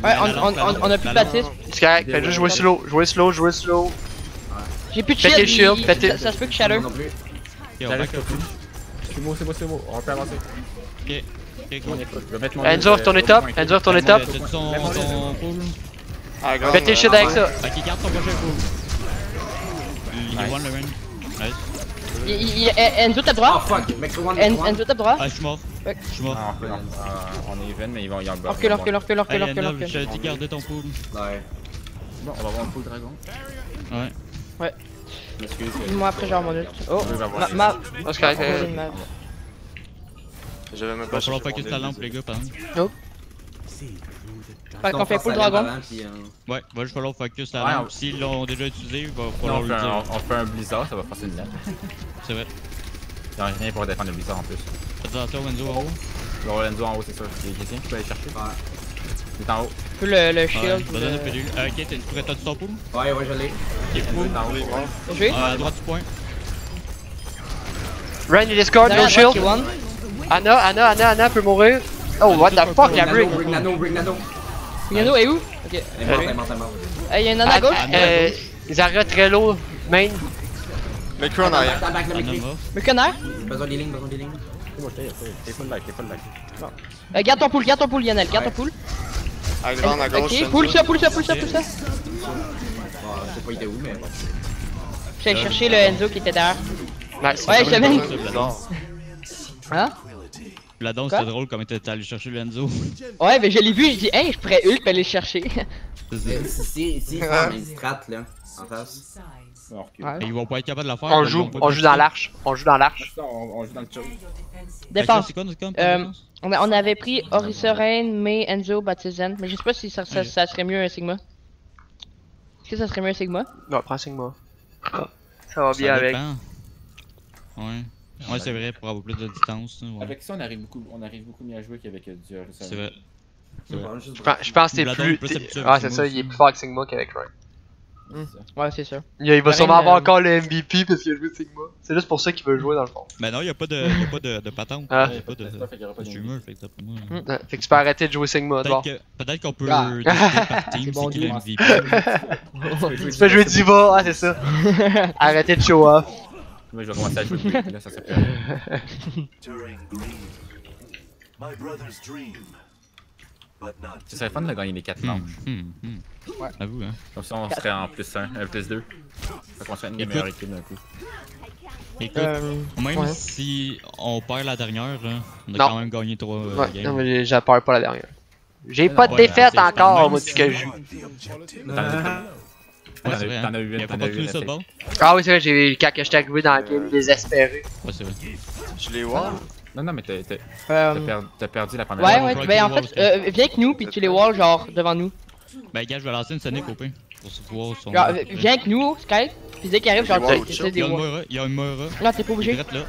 Ouais, on a plus de bâtisse. C'est correct, faites juste jouer slow. J'ai plus de Pétez le shield. shield, pétez. Ça se peut que je shatter. Non plus. Ok, on J'arrive back sur up. C'est beau. On peut avancer. Ok, cool. Je vais mettre mon. Enzo, retournez top. Enzo, retournez top. T'as-tu son pool? Ah, grave. Pétez le shield avec ça. Ok, garde ton prochain pool. Il est one le rain. Nice. Enzo tape Oh droit. fuck, mec, one. Enzo tape droit. Ah, je suis mort. Je suis mort. On est even, mais ils vont y en bas. Recule. Hey, Enel, je t'ai dit garder ton pool. Ouais. Bon, on va voir un full dragon. Ouais. Excuse. Moi après genre mon ult. Oh, Je vais avoir. ma. Oh, c'est correct. J'avais même Va pas falloir cherché focus mon ta délire. lampe, les gars, par exemple. Fait qu'on fait full dragon. Ouais, va juste falloir focus la Ouais, lampe. on- S'ils l'ont déjà utilisé, il va Non, falloir le dire. on fait un blizzard, ça va passer une lettre. C'est vrai. Il n'y a rien pour défendre le blizzard en plus. Faites attention, Enzo en haut. Le Lorenzo en haut, c'est sûr. Il y a quelqu'un qui peut aller chercher. Il est en haut. Plus le Ouais, shield. va donner pédule. Ok, t'as-tu ton pool? Ouais, je l'ai. Il est full. Il est en haut. Joué. À droite du point. Ren, il Discord, no shield. Anna peut mourir. Oh, what the fuck, la brick. Bring Nano. Yano est où? Ok. Elle est morte. Y'a une nana à gauche. Zarya très low, main. Mais crew en arrière. Back, Anna mort. Me connard. Besoin des lignes. T'es full life. Garde ton pool, Lionel. Garde ton pool. À grande à gauche. Ok, pull ça. Je sais pas, il était où, mais. J'ai cherché le Enzo qui était derrière. Nice. Ouais, je te mets. Hein? La danse, Quoi? c'était drôle comme t'étais allé chercher le Enzo. Ouais, mais je l'ai vu, j'ai dit, hey, je pourrais ult puis aller le chercher. Si, il fait un strat, là, en face. Ouais. Et ils vont pas être capables de la faire. On ils joue vont pas dans l'arche. On joue dans l'arche. On joue dans le chat. Défense. C'est quoi notre camp? On avait pris Orisa Rain, Mei, Enzo, Baptizen. Mais je sais pas si ça serait mieux un Sigma. Est-ce que ça serait mieux un Sigma? Non, prends Sigma. Ça va bien avec. Ouais. Ouais, c'est vrai, pour avoir plus de distance. Ouais. Avec ça, on arrive beaucoup mieux à jouer qu'avec du Horizon. C'est vrai. Je pense que c'est Bladon plus. est plus habitué Ah, avec c'est Sigma ça, il est aussi. plus fort avec Sigma qu'avec Ryan. Ouais, c'est ça. Il va sûrement Ryan, avoir encore le MVP parce qu'il a joué Sigma. C'est juste pour ça qu'il veut jouer dans le fond. Mais non, y'a pas de patente. Ah. Y'a pas de streamer, fait que ça pour moi. Ouais, fait que tu peux arrêter de jouer Sigma. Peut-être qu'on peut Ah. décider par team C'est bon, c'est qui le dis. MVP. Tu peux jouer Diva, ah, c'est ça. Arrêtez de show off. Moi, je vais commencer à jouer Blade, là, ça s'appelle. Ce serait fun de gagner les 4 manches. Ouais. Avoue, hein. Comme ça, on serait en plus 1, plus 2. Fait qu'on serait une des Écoute. meilleures équipes d'un coup. Écoute, même ouais. si on perd la dernière, là, on a Non. quand même gagné 3 Ouais, games. non, mais j'ai peur pas la dernière. J'ai pas de Ouais, défaite c'est encore, même moi, si- depuis que je joue. Ouais, c'est vrai, T'en as eu hein. une, Y'a t'en pas as eu continué une. ça de bord? Ah oui, c'est vrai, quand j'étais arrivé dans la game désespéré. Ouais, c'est vrai. Je les vois. Non, mais t'as perdu la première Ouais, round. ouais, ben en fait, viens avec nous, puis tu les walls, genre, devant nous. Ben, gars, je vais lancer une Sonic au pire. Pour se voir son. Genre, viens avec nous, Skype, puis dès qu'il arrive, genre, Les walls, tu sais des Y'a une walls. Moira, y'a une Moira. Non, t'es pas obligé. Direct là.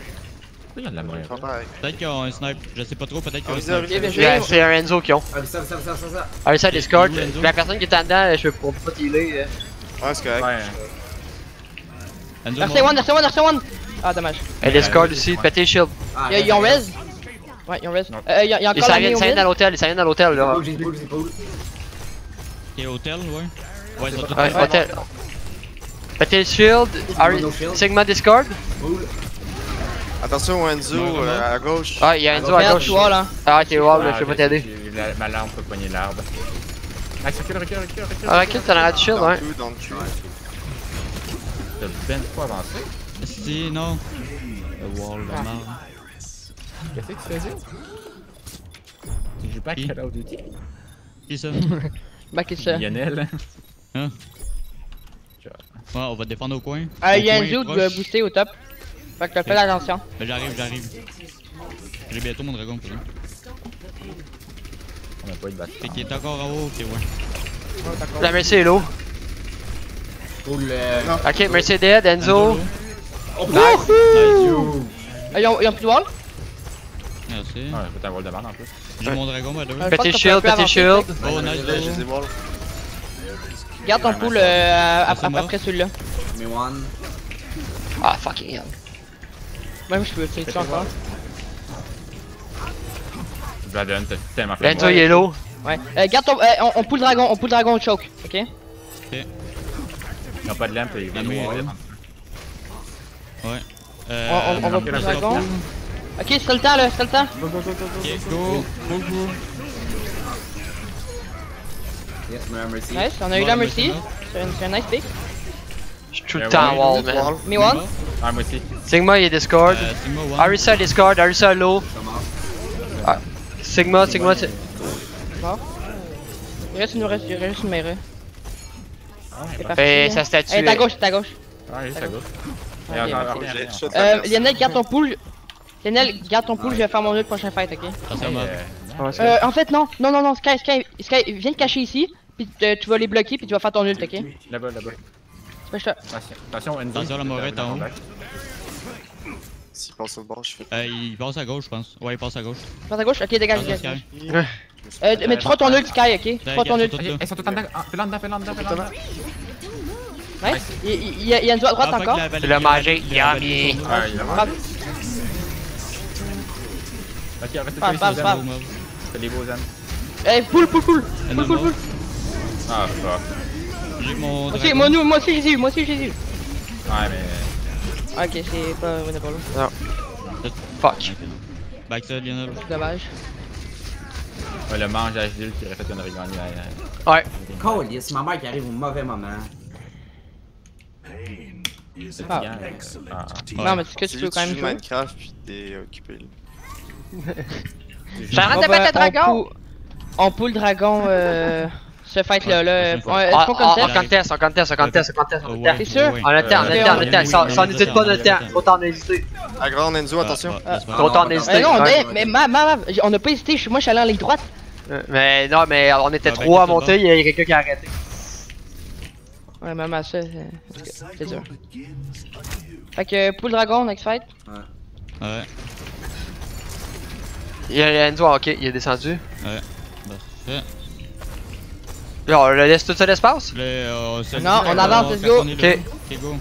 Il y a de la moyenne. Pas pareil. Peut-être qu'ils ont un snipe, je sais pas trop, peut-être qu'ils ont un Vas-y, snipe. Ok, ben, Ouais, c'est un Enzo qui ont. Ah, ça. Ah, ça, Discord. Où, Enzo? La personne qui est en dedans, je peux pas t'healer. Ouais, c'est correct. Ouais. Enzo, Restez one, restez one! Ah, dommage. Et Discord aussi, péter shield. Ah, Ils ont res? Ouais, ils ont res. Non. Il y a Ils encore s'en la viennent au mid. dans l'hôtel, ils s'en viennent dans l'hôtel, là. J'ai pull. Et hôtel, ouais. Ouais, ils sont tous Ouais, là. hôtel. Péter shield. Sigma Discord. Attention, Enzo, à gauche. Ah, il y a Enzo à Merde, gauche. tu vois, là. Ah, ok, wow, là, je peux pas t'aider. Ma lampe peut poigner l'arbre. Max, recule. Ah, ok, t'en as du shield, ouais. Dans le cul. T'as ben trop avancé. Si, non. Le wall, la merde. Qu'est-ce que tu faisais? Tu joues pas à Qui? Call of Duty? Qui ça? Back is ça. Lionel. Hein? Ouais, on va défendre au coin. Il y a Au un coin dude proche. boosté au top. Fait que fais attention. Ben, j'arrive. J'ai bientôt mon dragon pour lui. On a pas eu de bâton. Fait qu'il est encore en haut, ok, ouais. La Mercy est low. Ok, Mercy est dead, Enzo. Nice. Ils ont plus de wall? Merci. Ouais, faut t'avoir le demande en plus. J'ai mon dragon, by the way. Je pense Péter qu'on shield, peut un peu péter shield. avancer. Oh, nice, Je les ai bro. voir. Garde ton pool moi. après celui-là. Mais one. Ah, fucking hell. Même je peux essayer dessus encore. Bladon, t'as tellement fait. Enzo, il est low. Ouais. Garde ton. On pull dragon au choke, ok? Ils ont pas de lampe, ils viennent Oui, mourir. Ouais. On va pull dragon. Ok, c'est le temps là, c'est le temps. Ok, go. Yes, merci. Nice, on a eu la mercy. C'est un nice pick. Je suis tout le temps wall, man. Me one. Ah, moi aussi. Sigma, il est Discord. Sigma one. Arisa Discord, Arisa low. Ah, Sigma, c'est. Mort. Il reste une mère. Et sa statue. Elle est à gauche, c'est à gauche. Ah, juste à gauche. Ok, Et encore, merci. rien. Shot la merde. Lionel, garde ton pool. Lionel, garde ton pool, je vais faire mon jeu de prochain fight, ok? Attention, mob. En fait, non, Sky, viens te cacher ici, puis tu vas les bloquer, puis tu vas faire ton ult, ok? Là-bas. Dépêche-toi. Attention, Enzo. Attention, la Moira est en haut. S'il passe au bord, je fais. Il passe à gauche, je pense. Ouais, il passe à gauche. Passe à gauche, ok, dégage, Attention, dégage. Sky. Mais tu feras ton ult, Sky, ok? Tu feras ton ult. Ils sont tous en dedans. Fais-le en dedans. Nice. Il y a une à droite encore. Tu l'as mangé, yummy. Ouais, il a Frappe. Ok, reste Frappe, plus frappe, les frappe. âmes. Fais les beaux âmes. Pull. Ah, fuck. J'ai mon Ok, dragon. moi aussi j'ai eu. Ouais, mais. Ok, c'est pas. On est pas là. Fuck. Back ça, Lionel. Dommage. Ouais, le mange à Gilles qui aurait fait qu'on aurait gagné. Ouais. Cole, yes, ma mère qui arrive au mauvais moment. C'est Ah. bien. Non, mais c'est que tu Tu peux quand même joues jouer. Minecraft puis t'es occupé. Là. J'ai arrêté de mettre le dragon. On pull dragon ce fight là. Est-ce qu'on On conteste? conteste. T'es sûr? On a le temps. Ça n'hésite pas notre temps. Trop tard d'hésiter. À grand Enzo, attention. Trop tard d'hésiter. Non, on a pas hésité. Moi je suis allé en ligne droite. Mais non, mais on était Ah, ben, trois à c'est monter, il y a quelqu'un qui a arrêté. Ouais, même à ça, c'est dur. Fait que pull dragon next fight. Ouais. Ouais. Il y a Enzo, ok, il est descendu. Ouais. Parfait. Là, on le laisse tout ça l'espace? Non, on avance, let's go. Ok. Ok, go.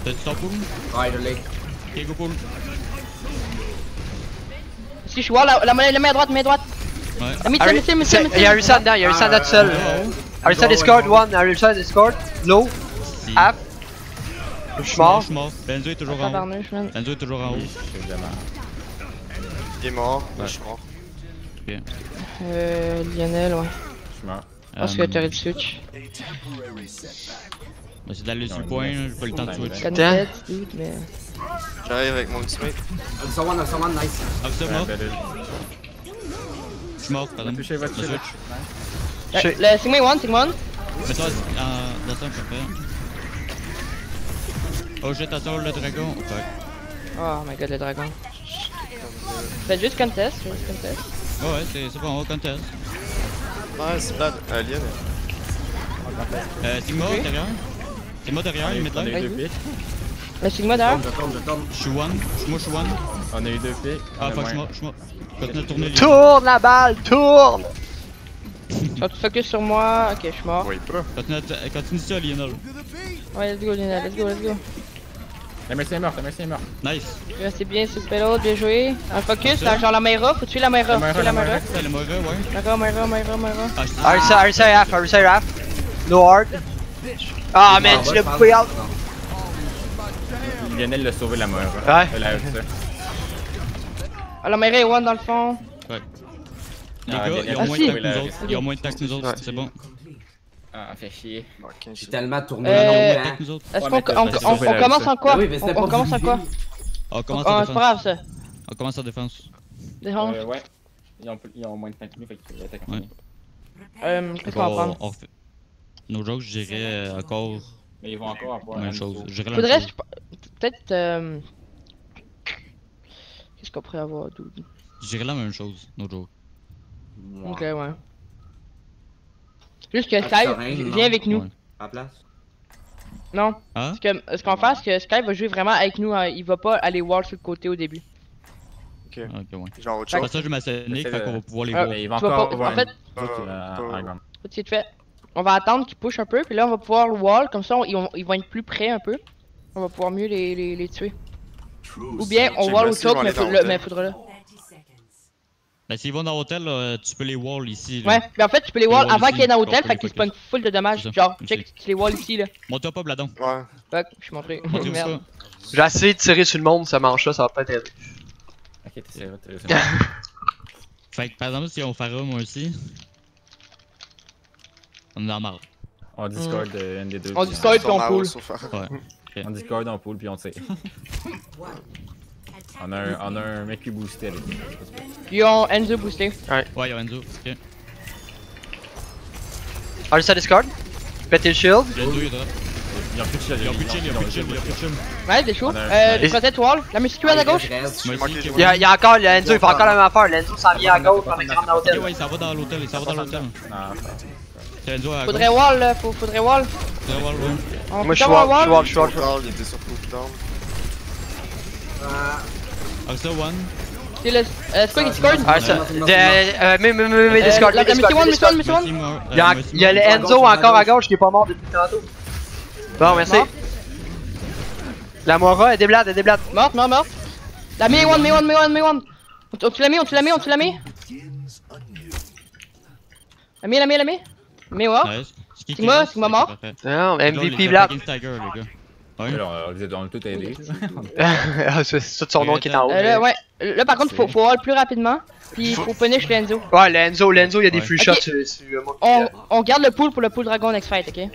T'as-tu ton pool? Ouais, je l'ai. Ok, go pool. Si je suis wall, la main à droite, main à droite. Ouais. Ah, mid-side. Il y a Arisa dedans, il y a Arisa dedans tout seul. Arisa Discord, one, Arisa Discord, low, app. Je suis mort. Je suis mort. Benzo est toujours en haut. Tabarnouche, man. Benzo est toujours en haut. Il est mort, moi je suis mort. Ok. Lionel, ouais. Je suis mort. Je pense que t'aurais dû switch. On va essayer d'aller sur le point, j'ai pas eu le temps de switch. Content, dude, mais. J'arrive avec mon ultimate. Someone, nice. Ah, c'est mort. Ouais, Je suis mort, pardon. toucher, va toucher. Switch. Le Sigma 1, Sigma 1. Mets-toi dans ça, parfait. Oh shit, attention, le dragon. Ouais. Oh my god, le dragon. Faites juste contest, Ouais, c'est bon, on va contest. Ouais, c'est plate. Alien. Sigma derrière. Sigma derrière, il met de On a eu l'air. 2 pics. Le Sigma derrière. Je tourne. Je suis one. Moi, je suis one. On a eu 2 pics. Ah, fuck, je suis mort. Continue de tourner les. Tourne la balle, tourne! Tu vas te focus sur moi. Ok, je suis mort. Oui, pas. Continue ça, Lionel. Ouais, let's go, Lionel, let's go. La merci est morte, Restez bien sur le payload, bien joué. Un focus, là, genre la Myra, faut tuer la Myra. C'est le mauvais, ouais. Myra. Arisa half. No hard. Ah, man, tu l'as bouffé out. Lionel l'a sauvé la mort. Ouais. Ah, la Myra est one dans le fond. Ouais. Les Ah, gars, Lionel, ils ont moins de temps que nous autres, c'est bon. Ah, fait chier. J'ai tellement tourné Nous autres. Est-ce Ouais, qu'on mais on commence en quoi? Oui, mais c'était On pas commence en voulu. quoi? On commence Ah, en c'est défense. pas grave ça. On commence en défense. Défense. Ouais. Ils ont moins de 5 minutes, fait qu'ils attaquent. Ouais. Qu'est-ce qu'on va prendre? On refait. Nos jokes, je dirais encore Mais ils vont encore avoir la même chose. Je dirais la Faudrait même chose. peut-être qu'est-ce qu'on pourrait avoir, dude? Je dirais la même chose, nos jokes. Ok, ouais. Juste que Ah, Sky, serein, non? viens avec nous. Ouais. À la place. Non. Hein? Ce qu'on fait, c'est que Sky va jouer vraiment avec nous. Hein. Il va pas aller wall sur le côté au début. Ok, ouais. Genre autre Pour chose. ça, je vais m'asséner, fait qu'on va pouvoir les Ah, voir. Mais ils vont Tu vas encore pas- avoir en fait- pas- C'est fait. On va attendre qu'ils pushent un peu, puis là on va pouvoir le wall, comme ça ils vont être plus près un peu. On va pouvoir mieux les tuer. Ou bien on Ok, wall ben, ou s'ils vont choke, aller dans mais l'hôtel. faudra là. Ben, s'ils vont dans l'hôtel, tu peux les wall ici. Là. Ouais, mais en fait tu peux les Les wall wall avant ici, qu'ils aient dans pour l'hôtel, pas fait les qu'ils se focus. pognent full de dommages. C'est ça, Genre, ici. check les wall ici là. Monte-toi pas, Bladon. Ouais. Fuck, je suis montré. Montez où Merde. ça? J'ai essayé de tirer sur le monde, ça mange là, ça va pas être aidé. Ok, t'es sérieux. Fait que par exemple, si on fait moi aussi, on est dans la marre. On Discord un des deux. On Discord puis on Sur pull. mouse, au faire. Ouais. On Discord, on pull, puis on tire. On a un mec qui boosté avec nous. Puis on Enzo boosté. Ouais, y'a Enzo. Ok. Arisa Discord. Péter le shield. Enzo, il est drop. Ils ont plus de shield. Ils ont plus de chill, ils ont plus de chill, ils ont plus de chill. Ouais, c'est chaud. On a- Le protect wall. La musique à gauche. Moi manqué, aussi. j'ai Il y a encore Enzo, il fait encore la même affaire. L'Enzo s'en vient à gauche pendant qu'il rentre dans Ok, l'hôtel. ouais, il s'en va dans l'hôtel, il s'en va dans l'hôtel. Non, C'est Enzo à Faudrait wall là, faudrait wall. Faudrait wall, ouais. On Moi peut je suis avoir wall, je suis wall. Cooldown, il était sur cooldown. Ah, ça, one. C'est le. C'est quoi qui Discord? Arisa. Mais Discord, La Discord. Miss One. Merci, moi. Il y a le Enzo encore à gauche qui est pas mort depuis tantôt. Bon, merci. Mort. La Mora, elle déblade. Morte. La May one. On tue la May. La May. May mort. Nice. C'est qui Sigma, reste? Sigma mort. Parfait. Non, Les MVP gars, Vlad. fucking Tiger, les gars. Ouais. on a tout aidé. C'est tout son nom qui est en haut. Là, ouais. Là, par contre, faut wall plus rapidement. Puis faut punish le Enzo. Ouais, l'Enzo, il y a des Ouais. free Ok. shots sur moi. On garde le pool pour le pool dragon next fight, ok?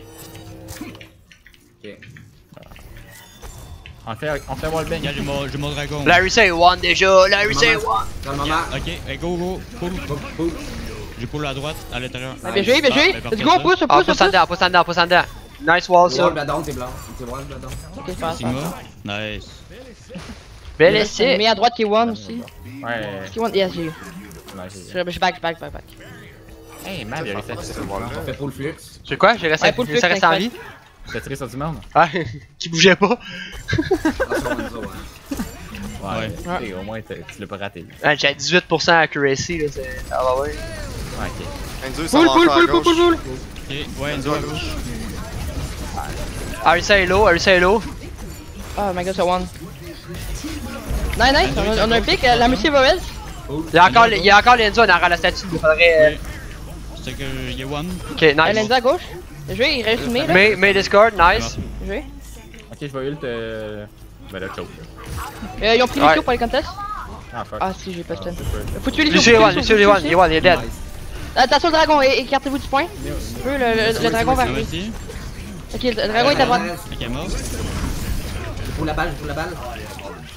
On fait wallbang. Regarde, j'ai mon dragon. Larry say one déjà, Larry say one. Dans le moment. Ok, hey, go. Pull. J'ai pull à droite, à l'intérieur. Bien joué. parfait, Let's go, pousse. Ah, pousse en dedans. Nice wall, Wall ça. bladon, t'es blanc. T'es wall bladon. Ok, c'est pas grave. Sigma. Nice. Bel C'est essai. May à droite qui est one aussi. Ouais. Qui one? Yes, j'ai eu. Nice. Je back. Hey, man, il a réussi à tirer. On fait full flux. C'est quoi? J'ai resté Ouais, full flux, ça reste en vie? T'as tiré sur du monde? Ouais, qui bougeait pas. Attention, Enzo, hein. Ouais, Ouais. t'sais, au moins tu l'as pas raté. Ouais, j'ai 18% accuracy, là, c'est. Ah bah ouais. Ouais, ok. Enzo, ça Pull, va pull, encore à pull, pull, gauche. pull, pull. Ok, ouais, Enzo à gauche. Arisa est low, Arisa est low. Oh my god, c'est one. Nice, nice, on a un pick, la musique va res. Il y a encore Lenzo en arrière la statue, il faudrait. C'est que il y a one. Ok, nice. Lenza à gauche. Je vais, il reste une main là. Mais Discord, nice. Je vais. Ok, je vais ult. Ben là, choke. Ils ont pris les Ouais. kills pour les contests. Ah, fuck. Ah si, j'ai pas stun. Je peux- Faut tuer les Lui, c'est one, lui, c'est one, il est dead. Attention le dragon, écartez-vous du point. Je veux le dragon va Ça va arriver. ici. Ok, le dragon est à droite. Ok, mort. Je fous la balle, je fous la balle.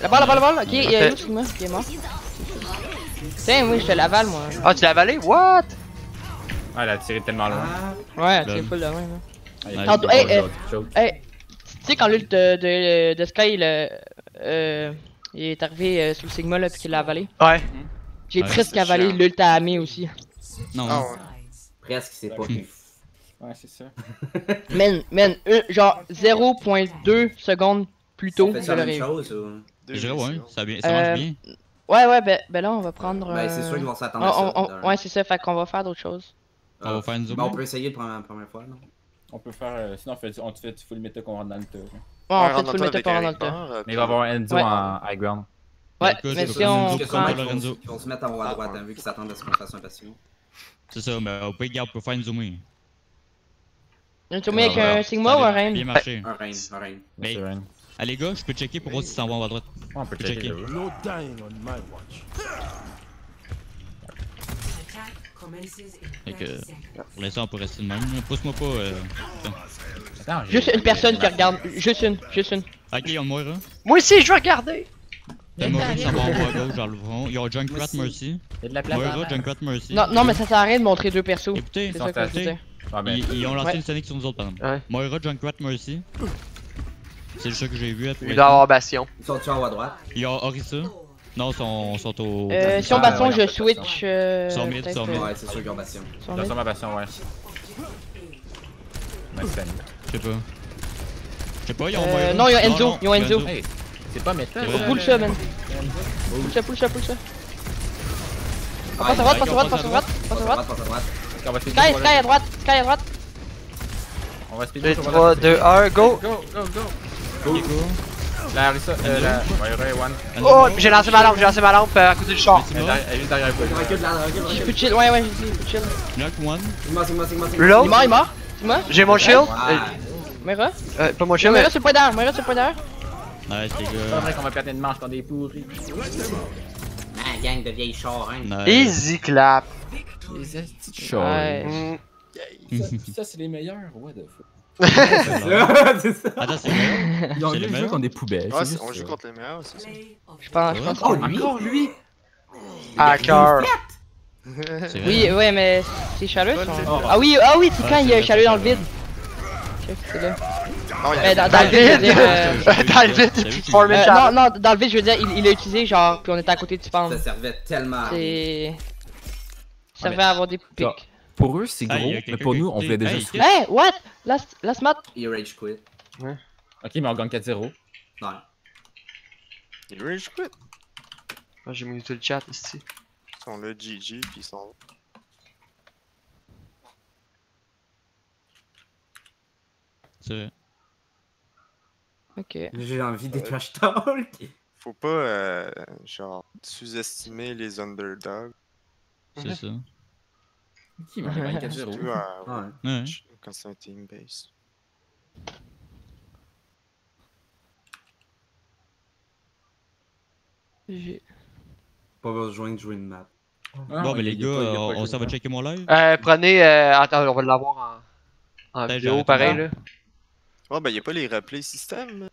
La balle. Ok, il y a Sigma qui est mort. Tiens, oui, je te l'avale moi. Ah, tu l'as avalé? What? Ah, elle a tiré tellement loin. Ouais, c'est full de loin. Là. Ah, il y a Tantôt, des hey, balles, choke. Hey, tu sais quand l'ult de Sky il est arrivé sur le Sigma là puis qu'il l'a avalé. Ouais. J'ai Ouais, presque c'est avalé chiant. l'ult à Amé aussi. Non, Ah non. ouais. Presque, c'est pas. Ouais, c'est ça. Man, genre 0.2 secondes plus tôt, Fais je ça la l'aurais même eu. chose ou? Je dirais ouais, ça marche bien. Ouais, ben là on va prendre. Ben, c'est sûr qu'ils vont s'attendre à ça. Ouais, c'est ça, fait qu'on va faire d'autres choses. On va faire une zoom. Ben, on peut essayer la première fois, non? On peut faire. Sinon, on te fait full méta qu'on rentre dans le tas. Ouais, en fait, faut le mettre pas dans le temps. Mais il va y avoir Enzo Ouais. en high ground. Ouais, Écoute, mais je si peux on prendre Parce que prend. sûrement Lorenzo. qu'ils vont se mettre en haut à droite, hein, vu qu'ils s'attendent à ce qu'on fasse un passion. C'est ça, mais au pire, regarde, on peut faire une zoomée. Un tourné avec un Sigma ou un Bien Rain? marché. Un rein, un rein. Mais, C'est vrai. ah les gars, je peux checker pour voir si ça s'en va à droite. Ouais, on peut Checker. checker. j'avoue. No dying on my watch. Fait que, pour l'instant, on peut rester de même. Pousse-moi pas. Attends, j'ai- Juste une personne qui regarde. Juste une. Ok, il y a Moira. Moi aussi, je vais regarder. Il y a Moira qui s'en va en haut à gauche dans le front. Il y a Junkrat Mercy. Il y a de la place. Moira, Junkrat Mercy. Non, mais ça sert à rien de montrer deux persos. Écoutez, C'est ça que je veux dire. Ah, ben, ils ont lancé Ouais. une Sonic sur nous autres, par exemple. Ouais. Moira, Junkrat Mercy. C'est juste ça que j'ai vu après. Il doit avoir Bastion. Ils sont-tu en haut à droite? Il y a Orisa. Non, ils sont au. Si on Ah, baston, ouais, je on fait switch. Sur mid, peut-être, sur mid. Ouais, c'est sûr qu'ils ont Bastion. sur Dans mid. ma passion, ouais. Nice time. Je sais pas. Je sais pas, ils ont Moira. Non, il y a Enzo. Ils ont Enzo. Hey, c'est pas méta. C'est Faut vrai. pull ça, man. Pull ça. On passe à droite, passe à droite. Passe à droite. On va speeder. Sky à droite. On va speeder. 3, 2, 1, go! Go. La Arisa, la Moira est one. Oh, j'ai lancé ma lampe à côté du char. Elle est juste derrière le Recule là, recule, J'ai recule. plus de chill. Ouais, j'ai dit, plus de chill. Knock one. Sigma. Reload. Il est mort. C'est moi? J'ai mon shield. Ah, Moira? Pas mon shield, mais. Moira, c'est le point d'air. Nice, les C'est pas gars. vrai qu'on va perdre une manche contre des pourris. ah, gang de vieilles charins. Nice. Easy clap. Les estis de Ouais. Ça, c'est les meilleurs. What the fuck. C'est ça. Attends, c'est vrai. Ils ont C'est les juste joué meilleurs. contre des poubelles. Ouais, c'est juste on joue ça. contre les meilleurs, c'est ça. Je pense. Oh, lui? Encore lui? À cœur. C'est vrai. Oui, ouais, mais c'est chaleux. Oh. Ah oui, c'est quand il y a chaleux dans le vide. Check, c'est là. Non, il y Mais a dans le vide, je veux dire. Dans le vide, il peut former une Non, dans le vide, je veux dire, il l'a utilisé, genre, puis on était à côté du spawn. Ça servait tellement. à rien. Ça servait à avoir des Genre, pics. Pour eux, c'est Ah, il y gros, a mais quelqu'un pour qui a nous, on écouté. voulait déjà Hey, switch. Hey, what? Last mat? Il rage quit. Ok, mais on gagne 4-0. Non. Il rage quit. J'ai mis tout le chat ici. Ils sont là, GG, puis ils sont. C'est vrai. Ok. J'ai envie des trash talk. Faut pas, genre, sous-estimer les underdogs. C'est ça. Ok, mais on gagne 4-0. Surtout Ouais. Ouais. quand c'est un team base. J'ai- Pas besoin de jouer une map. Bon, mais les gars, on s'en va checker mon live. Prenez. Attends, on va l'avoir en Peut-être vidéo j'arrête pareil de là. Ouais, ben y'a pas les replays système.